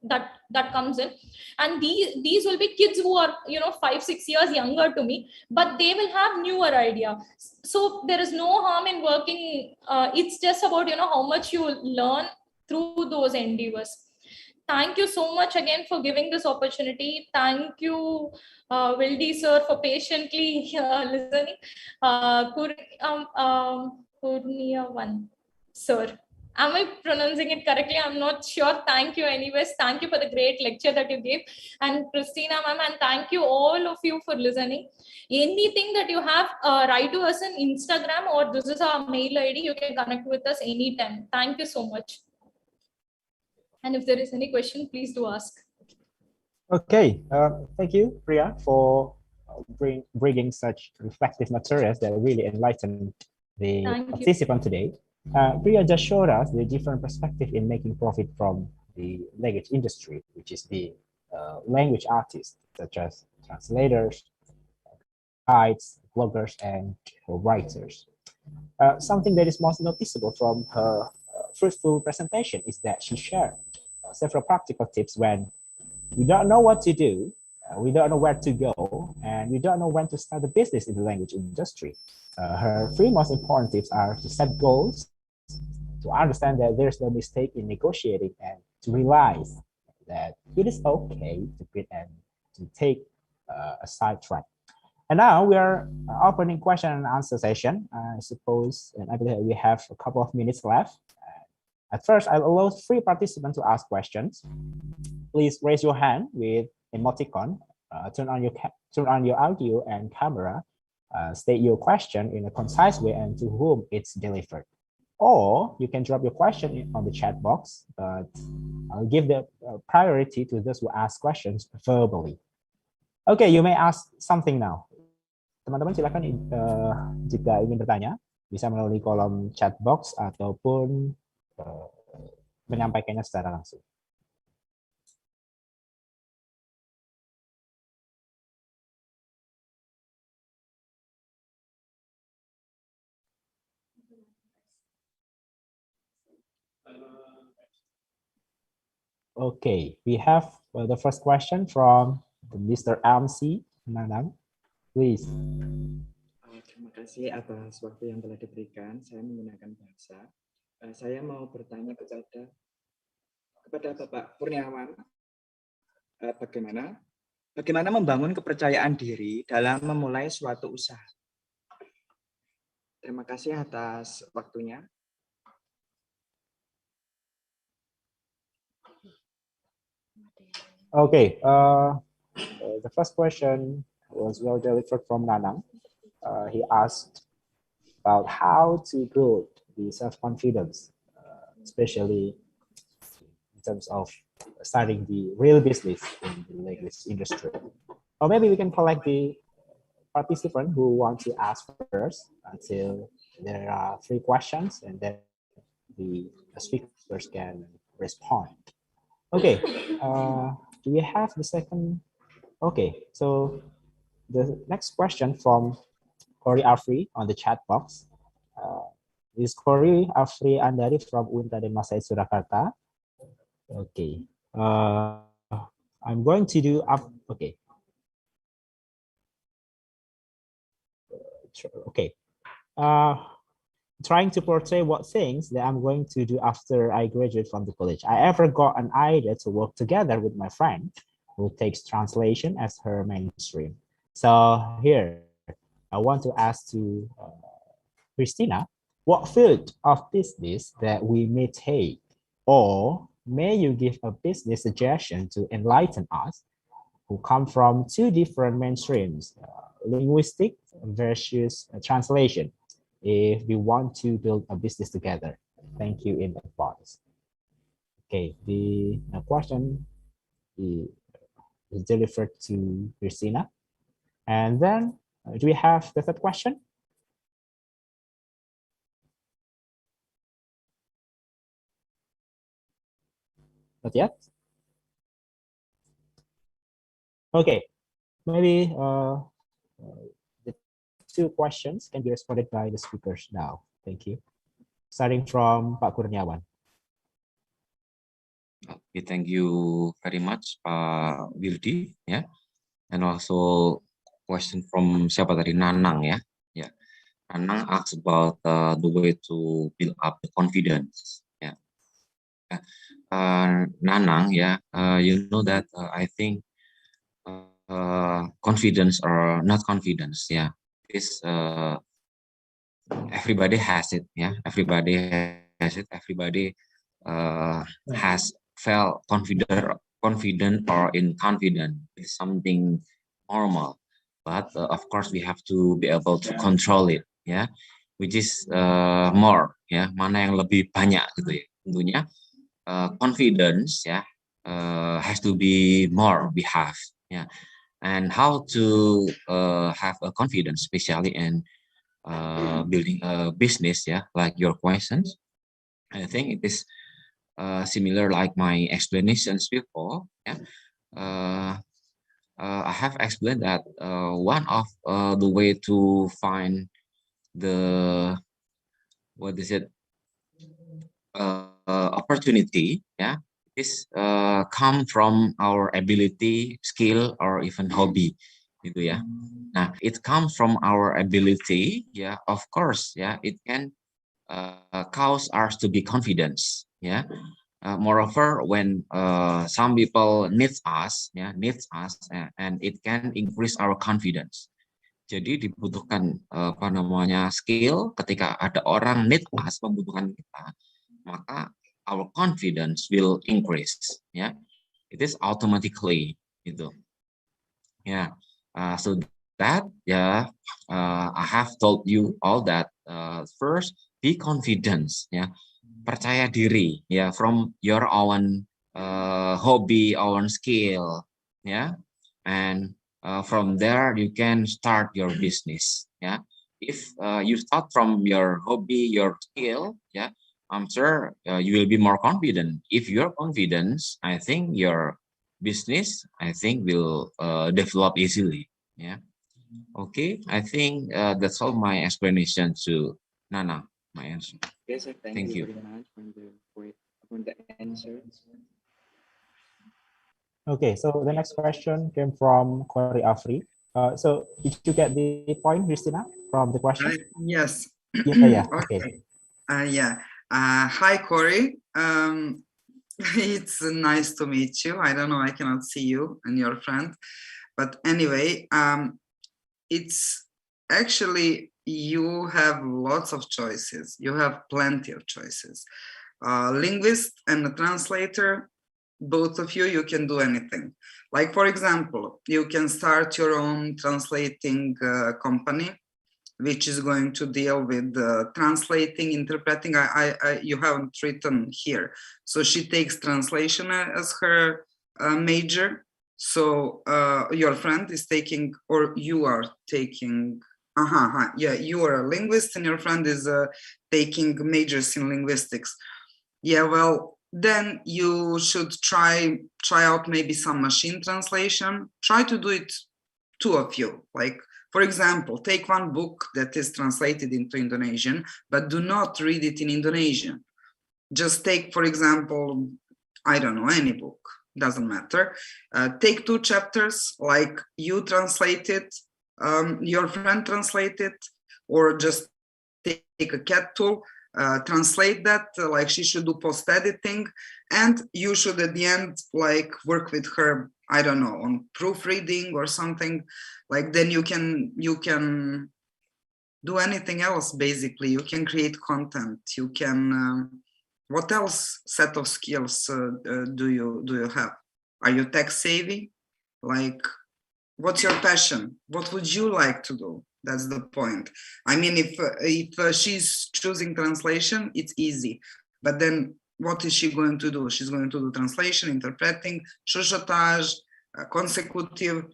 that comes in, and these will be kids who are 5-6 years younger to me, but they will have newer idea. So there is no harm in working. It's just about how much you learn through those endeavors. Thank you so much again for giving this opportunity. Thank you, Wildy sir, for patiently listening. Kurniawan sir, am I pronouncing it correctly? I'm not sure. Thank you anyways. Thank you for the great lecture that you gave. And Christina ma'am, and thank you all of you for listening. Anything that you have, write to us in Instagram, or this is our mail ID. You can connect with us anytime. Thank you so much. And if there is any question, please do ask. Okay, thank you, Priya, for bringing such reflective materials that really enlighten the participant today. Priya just showed us the different perspective in making profit from the language industry, which is the language artists, such as translators, guides, bloggers, and writers. Something that is most noticeable from her fruitful presentation is that she shared several practical tips when we don't know what to do, we don't know where to go, and we don't know when to start a business in the language industry. Her three most important tips are to set goals, to understand that there's no mistake in negotiating, and to realize that it is okay to quit and to take a sidetrack. And now we are opening question and answer session. I suppose, and I believe we have a couple of minutes left. At first, I'll allow 3 participants to ask questions. Please raise your hand with emoticon. Turn on your audio and camera. State your question in a concise way and to whom it's delivered. Or you can drop your question on the chat box, but I'll give the priority to those who ask questions verbally. Okay, you may ask something now. Teman-teman silakan jika ingin bertanya, bisa melalui kolom chat box ataupun menyampaikannya secara langsung. Okay, we have the first question from Mr. MC Nanang. Please. Terima kasih atas waktu yang telah diberikan. Saya menggunakan bahasa. Saya mau bertanya kepada Bapak Kurniawan, bagaimana membangun kepercayaan diri dalam memulai suatu usaha. Terima kasih atas waktunya. Okay, the first question was well delivered from Nanang. He asked about how to build the self-confidence, especially in terms of starting the real business in the language industry. Or maybe we can collect the participant who want to ask first until there are 3 questions, and then the speakers can respond. Okay, do we have the second? Okay, so the next question from Corey Afri on the chat box. Is Corey Afri Andari from UIN Raden Masai Surakarta? Okay, I'm going to do up. Okay. Okay. Trying to portray what things that I'm going to do after I graduate from the college. I ever got an idea to work together with my friend who takes translation as her mainstream. So here, I want to ask to Christina, what field of business that we may take, or may you give a business suggestion to enlighten us who come from 2 different mainstreams, linguistic versus translation, if we want to build a business together. Thank you in advance. Okay, the question is delivered to Christina. And then, do we have the third question? Not yet? Okay, maybe the 2 questions can be responded by the speakers now. Thank you. Starting from Pak Kurniawan. Okay, thank you very much, Pak Wildi. Yeah, and also question from siapa tadi, Nanang ya. Yeah, Nanang asked about the way to build up the confidence. Yeah, Nanang. Yeah, you know that I think confidence or not confidence. Yeah, this everybody has it. Yeah, everybody has it. Everybody has felt confident or inconfident. It's something normal, but of course we have to be able to control it. Yeah, which is more. Ya, mana yang lebih banyak gitu ya. Tentunya confidence ya has to be more we have. Yeah, and how to have a confidence, especially in building a business. Yeah, like your questions. I think it is similar like my explanations before. Yeah, I have explained that one of the way to find the opportunity, yeah, is come from our ability, skill, or even hobby, gitu ya. Nah, it comes from our ability, yeah. Of course, yeah, it can cause us to be confident, yeah. Moreover, when some people needs us, yeah, and it can increase our confidence. Jadi dibutuhkan apa namanya skill ketika ada orang need us, membutuhkan kita, maka our confidence will increase. Ya, it is automatically gitu. Ya, so that I have told you all that. First, be confident. Ya, percaya diri. Ya, from your own hobby, own skill. Ya, and from there you can start your business. Yeah, if you start from your hobby, your skill, yeah, I'm sure you will be more confident. If you're confident, I think your business, I think, will develop easily. Yeah. Okay, I think that's all my explanation to Nana. My answer. Yes, sir. Thank Thank you you. very much for the answer. Okay, so the next question came from Corey Afri. So did you get the point, Christina, from the question? Yes. Yeah. Okay. Yeah. Hi, Corey. It's nice to meet you. I don't know, I cannot see you and your friend. But anyway, it's actually, you have lots of choices. You have plenty of choices. Linguist and a translator, both of you can do anything. Like, for example, you can start your own translating company, which is going to deal with translating, interpreting. You haven't written here. So she takes translation as her major. So your friend is taking, or you are taking, yeah, you are a linguist and your friend is taking majors in linguistics. Yeah, well, then you should try out maybe some machine translation. Try to do it, two of you. Like, for example, take one book that is translated into Indonesian, but do not read it in Indonesian. Just take, for example, I don't know, any book, doesn't matter. Take 2 chapters, like you translate it, your friend translate it, or just take a cat tool, translate that, like she should do post editing, and you should at the end like work with her, I don't know, on proofreading or something. Like, then you can do anything else. Basically, you can create content, you can what else set of skills do you have? Are you tech savvy? Like, what's your passion? What would you like to do? That's the point. I mean, if she's choosing translation, it's easy. But then what is she going to do? She's going to do translation, interpreting, chuchotage, consecutive.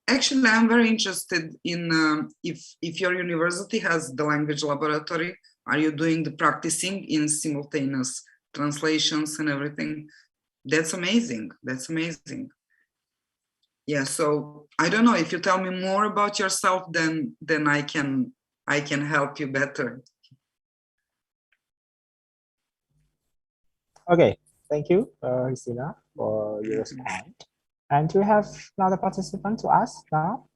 Actually, I'm very interested in if your university has the language laboratory, are you doing the practicing in simultaneous translations and everything? That's amazing. That's amazing. Yeah, so I don't know, if you tell me more about yourself, then I can help you better. Okay, thank you, Christina, for your response. And do we have another participant to ask now?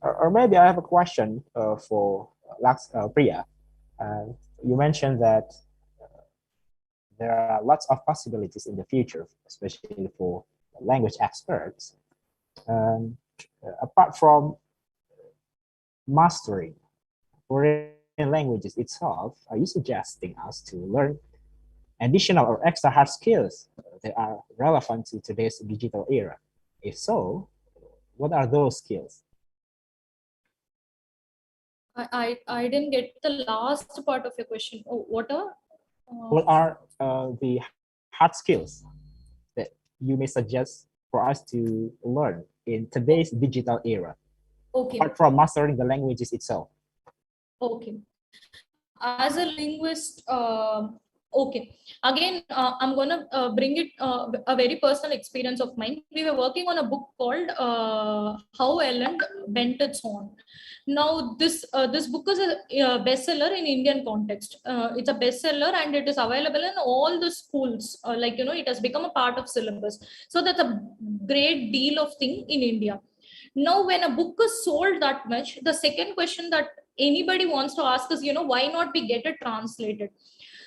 Or maybe I have a question for Priya. You mentioned that there are lots of possibilities in the future, especially for language experts. Apart from mastering foreign languages itself, are you suggesting us to learn additional or extra hard skills that are relevant to today's digital era? If so, what are those skills? I didn't get the last part of your question. Oh, what are the hard skills that you may suggest for us to learn in today's digital era? Okay. Apart from mastering the languages itself. Okay. As a linguist, okay. Again, I'm gonna bring it a very personal experience of mine. We were working on a book called How Ellen Bent Its Horn. Now, this book is a bestseller in Indian context. It's a bestseller and it is available in all the schools. Like, you know, it has become a part of syllabus. So that's a great deal of thing in India. Now, when a book is sold that much, the second question that anybody wants to ask is, you know, why not we get it translated?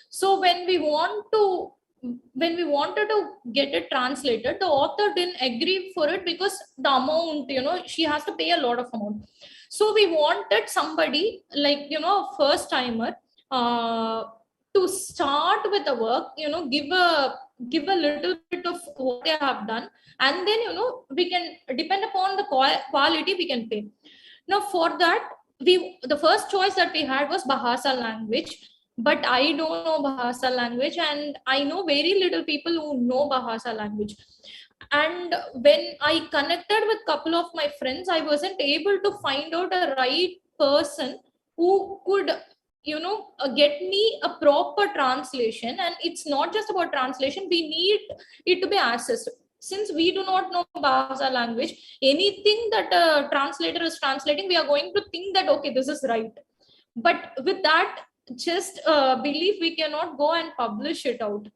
So when we want to when we wanted to get it translated, the author didn't agree for it because the amount, she has to pay a lot of amount. So we wanted somebody like, a first timer to start with the work, give a little bit of what they have done, and then, we can depend upon the quality we can pay. Now for that, the first choice that we had was Bahasa language, but I don't know Bahasa language, and I know very little people who know Bahasa language. And when I connected with a couple of my friends, I wasn't able to find out a right person who could, get me a proper translation. And it's not just about translation, we need it to be assessed. Since we do not know Bahasa language, anything that a translator is translating, we are going to think that, okay, this is right. But with that just belief, we cannot go and publish it out.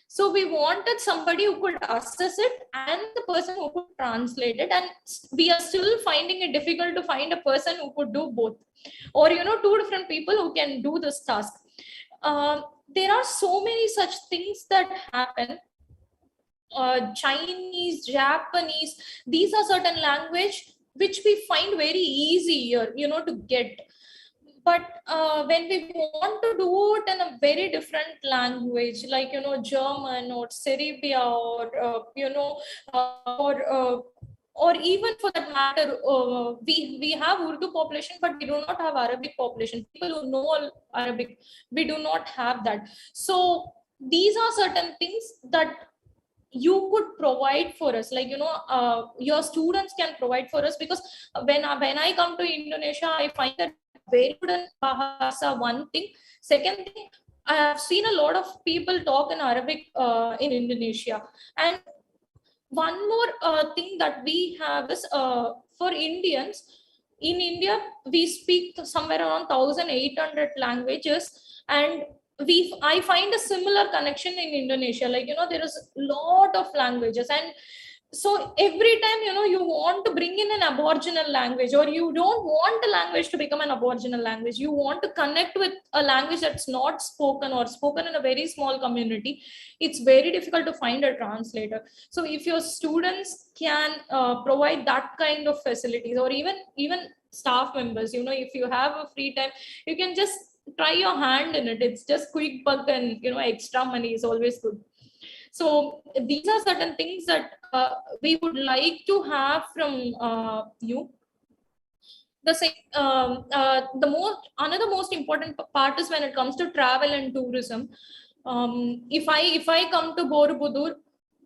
So we wanted somebody who could assess it and the person who could translate it. And we are still finding it difficult to find a person who could do both, or, two different people who can do this task. There are so many such things that happen. Chinese, Japanese, these are certain language which we find very easier, to get. But when we want to do it in a very different language, like, German or Serbia, or even for that matter, we have Urdu population, but we do not have Arabic population. People who know Arabic, we do not have that. So these are certain things that you could provide for us, like, your students can provide for us, because when I come to Indonesia, I find that very good in Bahasa, one thing. Second thing, I have seen a lot of people talk in Arabic in Indonesia. And one more thing that we have is, for Indians in India, we speak somewhere around 1,800 languages, and I find a similar connection in Indonesia. Like, there is a lot of languages, and so every time, you want to bring in an aboriginal language, or you don't want the language to become an aboriginal language, you want to connect with a language that's not spoken or spoken in a very small community, it's very difficult to find a translator. So if your students can provide that kind of facilities, or even staff members, if you have a free time, you can just try your hand in it. It's just quick buck, and extra money is always good. So these are certain things that we would like to have from you. The same, another most important part is when it comes to travel and tourism. If I come to Borobudur,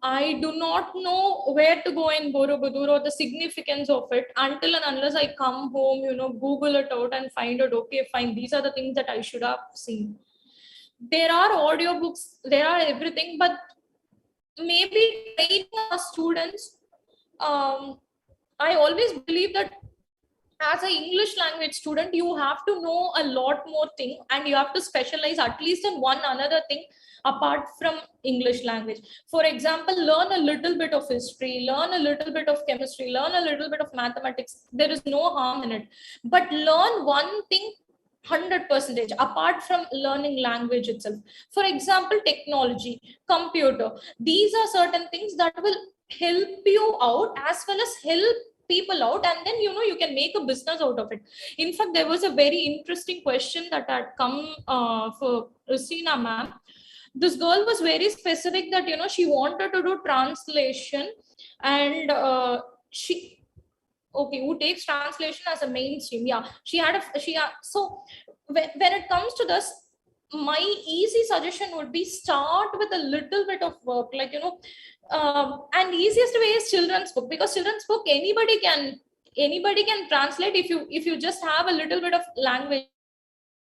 I do not know where to go in Borobudur or the significance of it until and unless I come home, Google it out and find out, okay, fine, these are the things that I should have seen. There are audiobooks, there are everything, but maybe training our students, I always believe that as an English language student, you have to know a lot more thing, and you have to specialize at least in one another thing apart from English language. For example, learn a little bit of history, learn a little bit of chemistry, learn a little bit of mathematics. There is no harm in it, but learn one thing 100% apart from learning language itself. For example, technology, computer, these are certain things that will help you out as well as help people out, and then you can make a business out of it. In fact, there was a very interesting question that had come for Christina ma'am. This girl was very specific that she wanted to do translation, and who takes translation as a mainstream. Yeah, so when it comes to this, my easy suggestion would be start with a little bit of work, like and easiest way is children's book, because children's book anybody can translate if you just have a little bit of language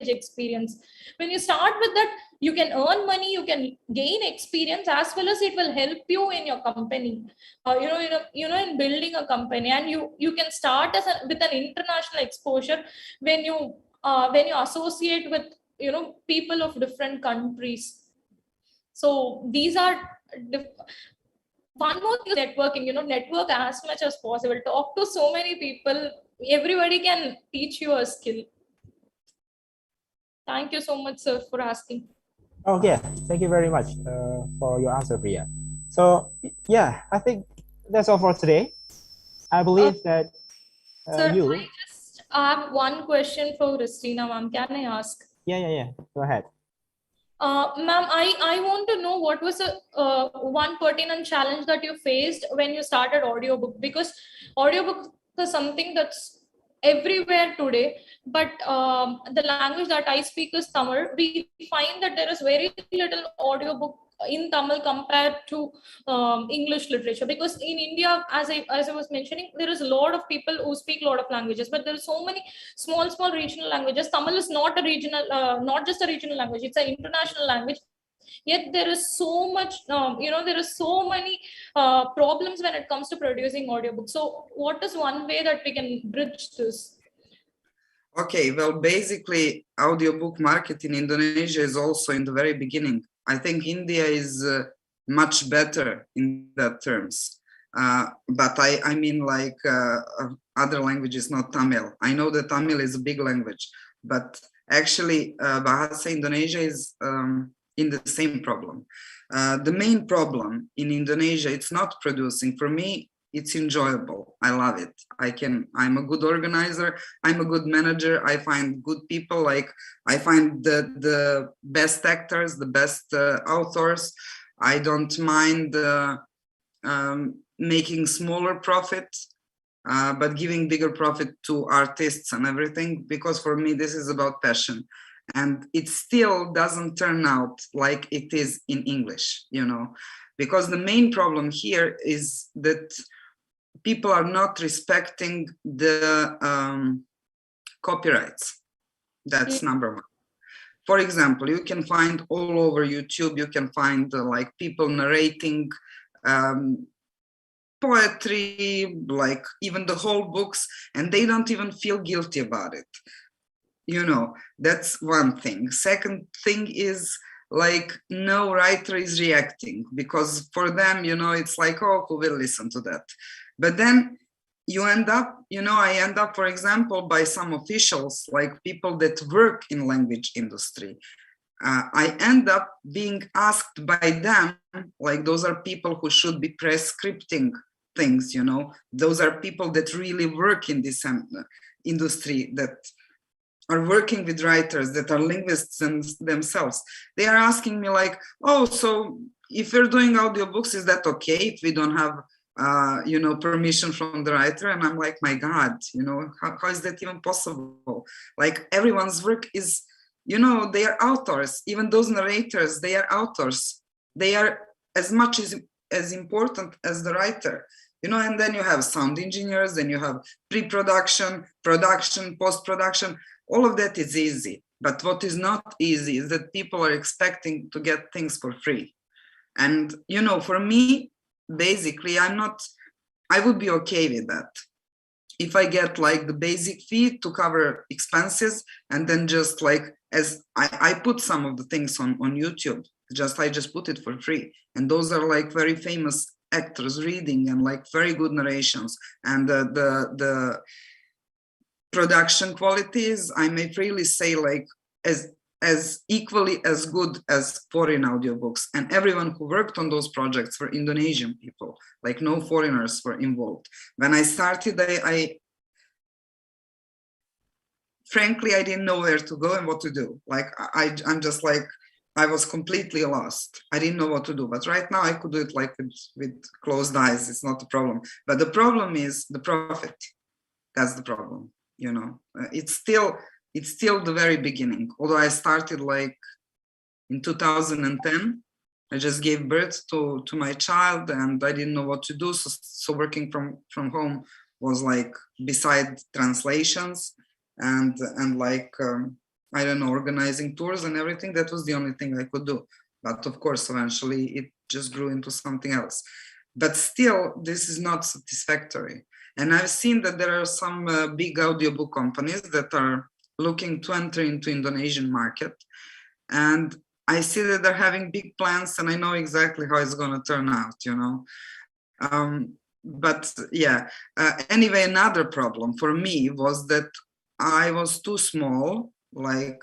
experience. When you start with that, you can earn money, you can gain experience, as well as it will help you in your company, in building a company. And you can start with an international exposure when you associate with people of different countries. So these are one more thing is networking. Network as much as possible, talk to so many people. Everybody can teach you a skill. Thank you so much, sir, for asking. Oh yeah, thank you very much for your answer, Priya. So yeah, I think that's all for today. I believe that Sir, you. I just have one question for Christina, ma'am. Can I ask? Yeah. Go ahead. Ma'am, I want to know what was the one pertinent challenge that you faced when you started audiobook, because audiobook is something that's everywhere today, but the language that I speak is Tamil. We find that there is very little audiobook in Tamil compared to English literature, because in India, as I was mentioning, there is a lot of people who speak a lot of languages, but there are so many small regional languages. Tamil is not a regional, not just a regional language; it's an international language. Yet there is so much, there is so many problems when it comes to producing audiobooks. So, what is one way that we can bridge this? Okay, well, basically, audiobook market in Indonesia is also in the very beginning. I think India is much better in that terms. But I mean like other languages, not Tamil. I know that Tamil is a big language, but actually Bahasa Indonesia is in the same problem. The main problem in Indonesia, it's not producing. For me, it's enjoyable. I love it. I'm a good organizer. I'm a good manager. I find good people. Like I find the best actors, the best authors. I don't mind making smaller profit, but giving bigger profit to artists and everything, because for me, this is about passion. And it still doesn't turn out like it is in English, because the main problem here is that people are not respecting the copyrights. That's number one. For example, you can find all over YouTube, you can find like people narrating poetry, like even the whole books, and they don't even feel guilty about it. That's one thing. Second thing is like no writer is reacting, because for them, it's like, oh, who will listen to that? But then you end up, I end up, for example, by some officials, like people that work in language industry. I end up being asked by them, like those are people who should be prescripting things, those are people that really work in this industry, that are working with writers, that are linguists themselves. They are asking me like, oh, so if you're doing audiobooks, is that okay if we don't have permission from the writer? And I'm like, my God, how is that even possible? Like everyone's work is, they are authors. Even those narrators, they are authors. They are as much as important as the writer. And then you have sound engineers, then you have pre-production, production, post-production. All of that is easy. But what is not easy is that people are expecting to get things for free. And, for me, basically, I would be okay with that. If I get like the basic fee to cover expenses, and then just like, as I put some of the things on YouTube, I just put it for free. And those are like very famous actors reading and like very good narrations. And the production qualities, I may freely say, like as equally as good as foreign audiobooks. And everyone who worked on those projects were Indonesian people, like no foreigners were involved. When I started, I frankly, I didn't know where to go and what to do. Like I'm just like, I was completely lost. I didn't know what to do. But right now I could do it like with closed eyes. It's not a problem. But the problem is the profit. That's the problem. It's still the very beginning. Although I started like in 2010, I just gave birth to my child, and I didn't know what to do. So working from home was like, beside translations and like I don't know, organizing tours and everything. That was the only thing I could do. But of course, eventually it just grew into something else. But still, this is not satisfactory. And I've seen that there are some big audiobook companies that are looking to enter into Indonesian market. And I see that they're having big plans, and I know exactly how it's going to turn out, But yeah, anyway, another problem for me was that I was too small. Like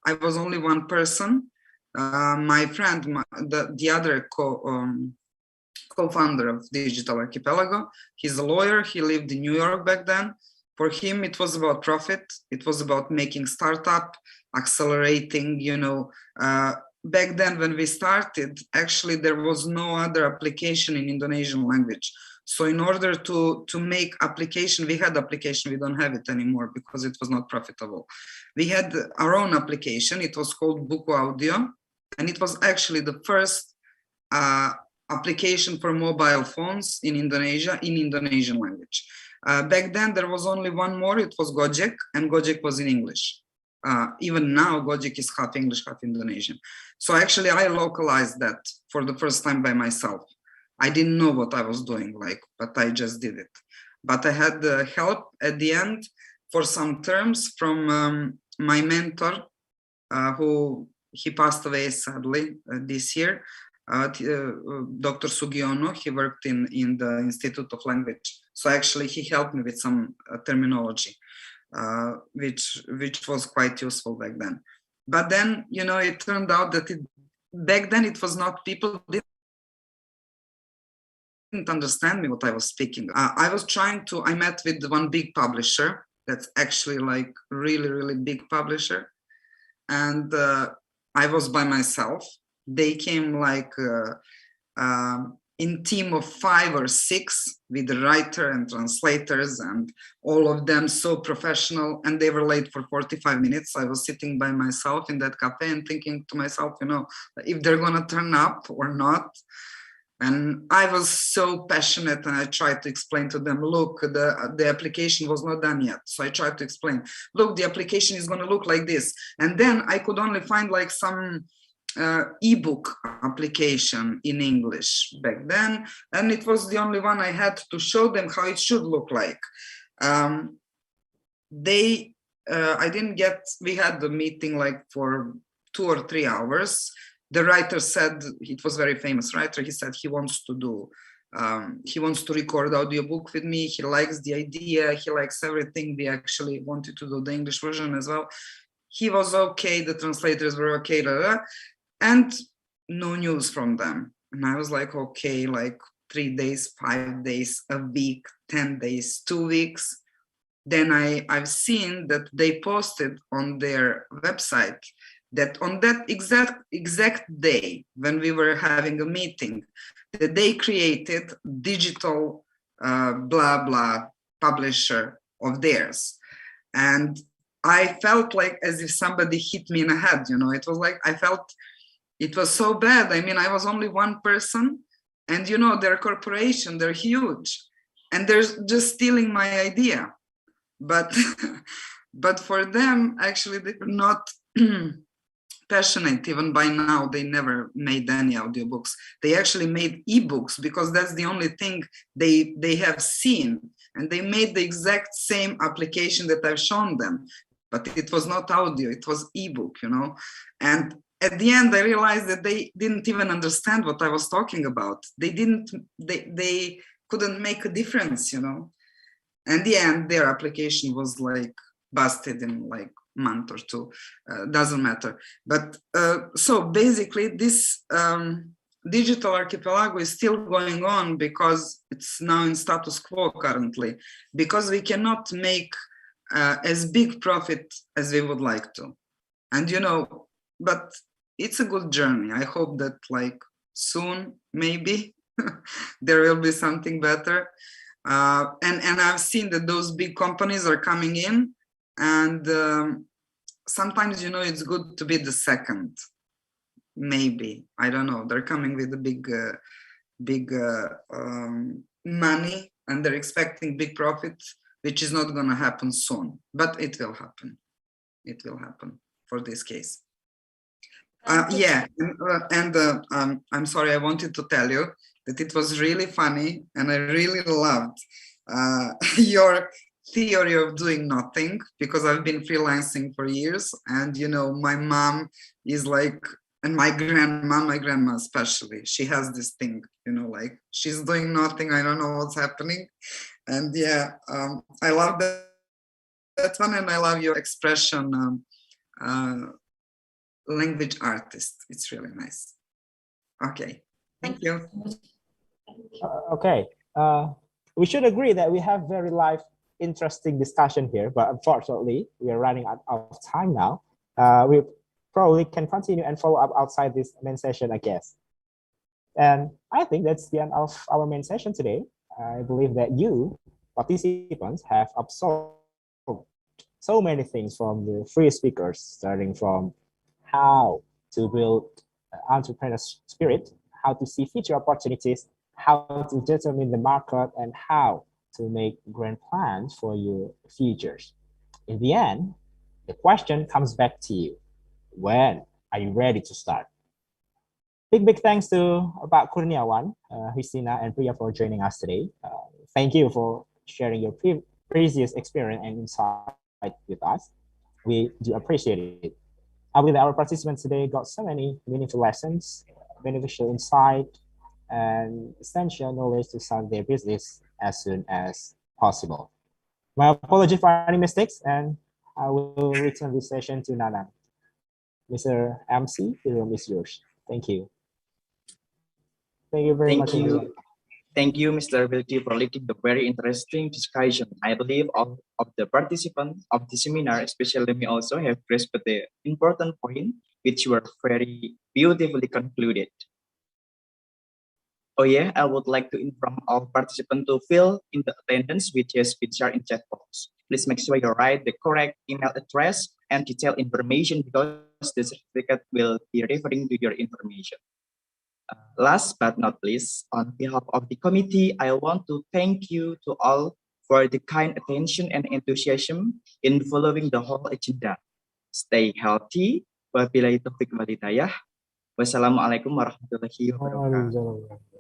I was only one person. My friend, the other co-founder of Digital Archipelago, he's a lawyer. He lived in New York back then. For him, it was about profit. It was about making startup, accelerating, you know. Back then when we started, actually there was no other application in Indonesian language. So in order to make application, we had application, we don't have it anymore because it was not profitable. We had our own application. It was called Buku Audio, and it was actually the first application for mobile phones in Indonesia in Indonesian language. Back then there was only one more, it was Gojek, and Gojek was in English. Even now Gojek is half English, half Indonesian. So actually I localized that for the first time by myself. I didn't know what I was doing, but I just did it. But I had help at the end for some terms from my mentor, who he passed away sadly this year, Dr. Sugiono. He worked in the Institute of Language. So actually he helped me with some terminology, which was quite useful back then. But then, you know, it turned out that back then it was not, people didn't understand me what I was speaking. I met with one big publisher that's actually like really, really big publisher. And I was by myself. They came like in team of 5 or 6 with the writer and translators, and all of them so professional, and they were late for 45 minutes. I was sitting by myself in that cafe and thinking to myself, you know, if they're gonna turn up or not. And I was so passionate, and I tried to explain to them, look, the application was not done yet. So I tried to explain, look, the application is gonna look like this. And then I could only find like some ebook application in English back then, and it was the only one I had to show them how it should look like. We had the meeting like for 2 or 3 hours. The writer said, it was a very famous writer, he said he wants to record audiobook with me. He likes the idea, he likes everything. We actually wanted to do the English version as well. He was okay, the translators were okay, and no news from them. And I was like, okay, like 3 days, 5 days, a week, 10 days, 2 weeks. Then I've seen that they posted on their website that on that exact day when we were having a meeting, that they created digital blah blah publisher of theirs. And I felt like as if somebody hit me in the head, you know. It was like, I felt it was so bad. I mean, I was only one person, and you know, their corporation, they're huge, and they're just stealing my idea. But but for them, actually, they were not passionate. Even by now, they never made any audiobooks. They actually made ebooks because that's the only thing they have seen, and they made the exact same application that I've shown them, but it was not audio, it was ebook, you know. And at the end, I realized that they didn't even understand what I was talking about. They couldn't make a difference, you know. And the end, their application was like busted in like month or 2, doesn't matter. But so basically this Digital Archipelago is still going on because it's now in status quo currently, because we cannot make as big profit as we would like to. And you know, but it's a good journey. I hope that like soon, maybe there will be something better. And I've seen that those big companies are coming in, and sometimes, you know, it's good to be the second. Maybe, I don't know. They're coming with a big money, and they're expecting big profits, which is not going to happen soon, but it will happen. It will happen for this case. Yeah, and I'm sorry, I wanted to tell you that it was really funny, and I really loved your theory of doing nothing, because I've been freelancing for years, and you know, my mom is like, and my grandma especially, she has this thing, you know, like she's doing nothing, I don't know what's happening. And yeah, I love that one, and I love your expression, language artist. It's really nice. Okay, thank you. Okay, we should agree that we have very live, interesting discussion here, but unfortunately, we are running out of time now. We probably can continue and follow up outside this main session, I guess. And I think that's the end of our main session today. I believe that you, participants, have absorbed so many things from the three speakers, starting from how to build entrepreneur spirit, how to see future opportunities, how to determine the market, and how to make grand plans for your futures. In the end, the question comes back to you. When are you ready to start? Big thanks to Pak Kurniawan, Christina, and Priya for joining us today. Thank you for sharing your previous experience and insight with us. We do appreciate it. I believe that our participants today got so many meaningful lessons, beneficial insight, and essential knowledge to start their business as soon as possible. My apologies for any mistakes, and I will return this session to Nana. Mr. MC, the room is yours. Thank you. Thank you very much. Thank you, Mr. Wilkie, for leading the very interesting discussion. I believe all of the participants of the seminar, especially me also, have grasped the important point, which were very beautifully concluded. Oh yeah, I would like to inform all participants to fill in the attendance which has been shared in chat box. Please make sure you write the correct email address and detailed information because the certificate will be referring to your information. Last but not least, on behalf of the committee, I want to thank you to all for the kind attention and enthusiasm in following the whole agenda. Stay healthy. Wabillahi taufiq wal hidayah. Wassalamualaikum warahmatullahi wabarakatuh.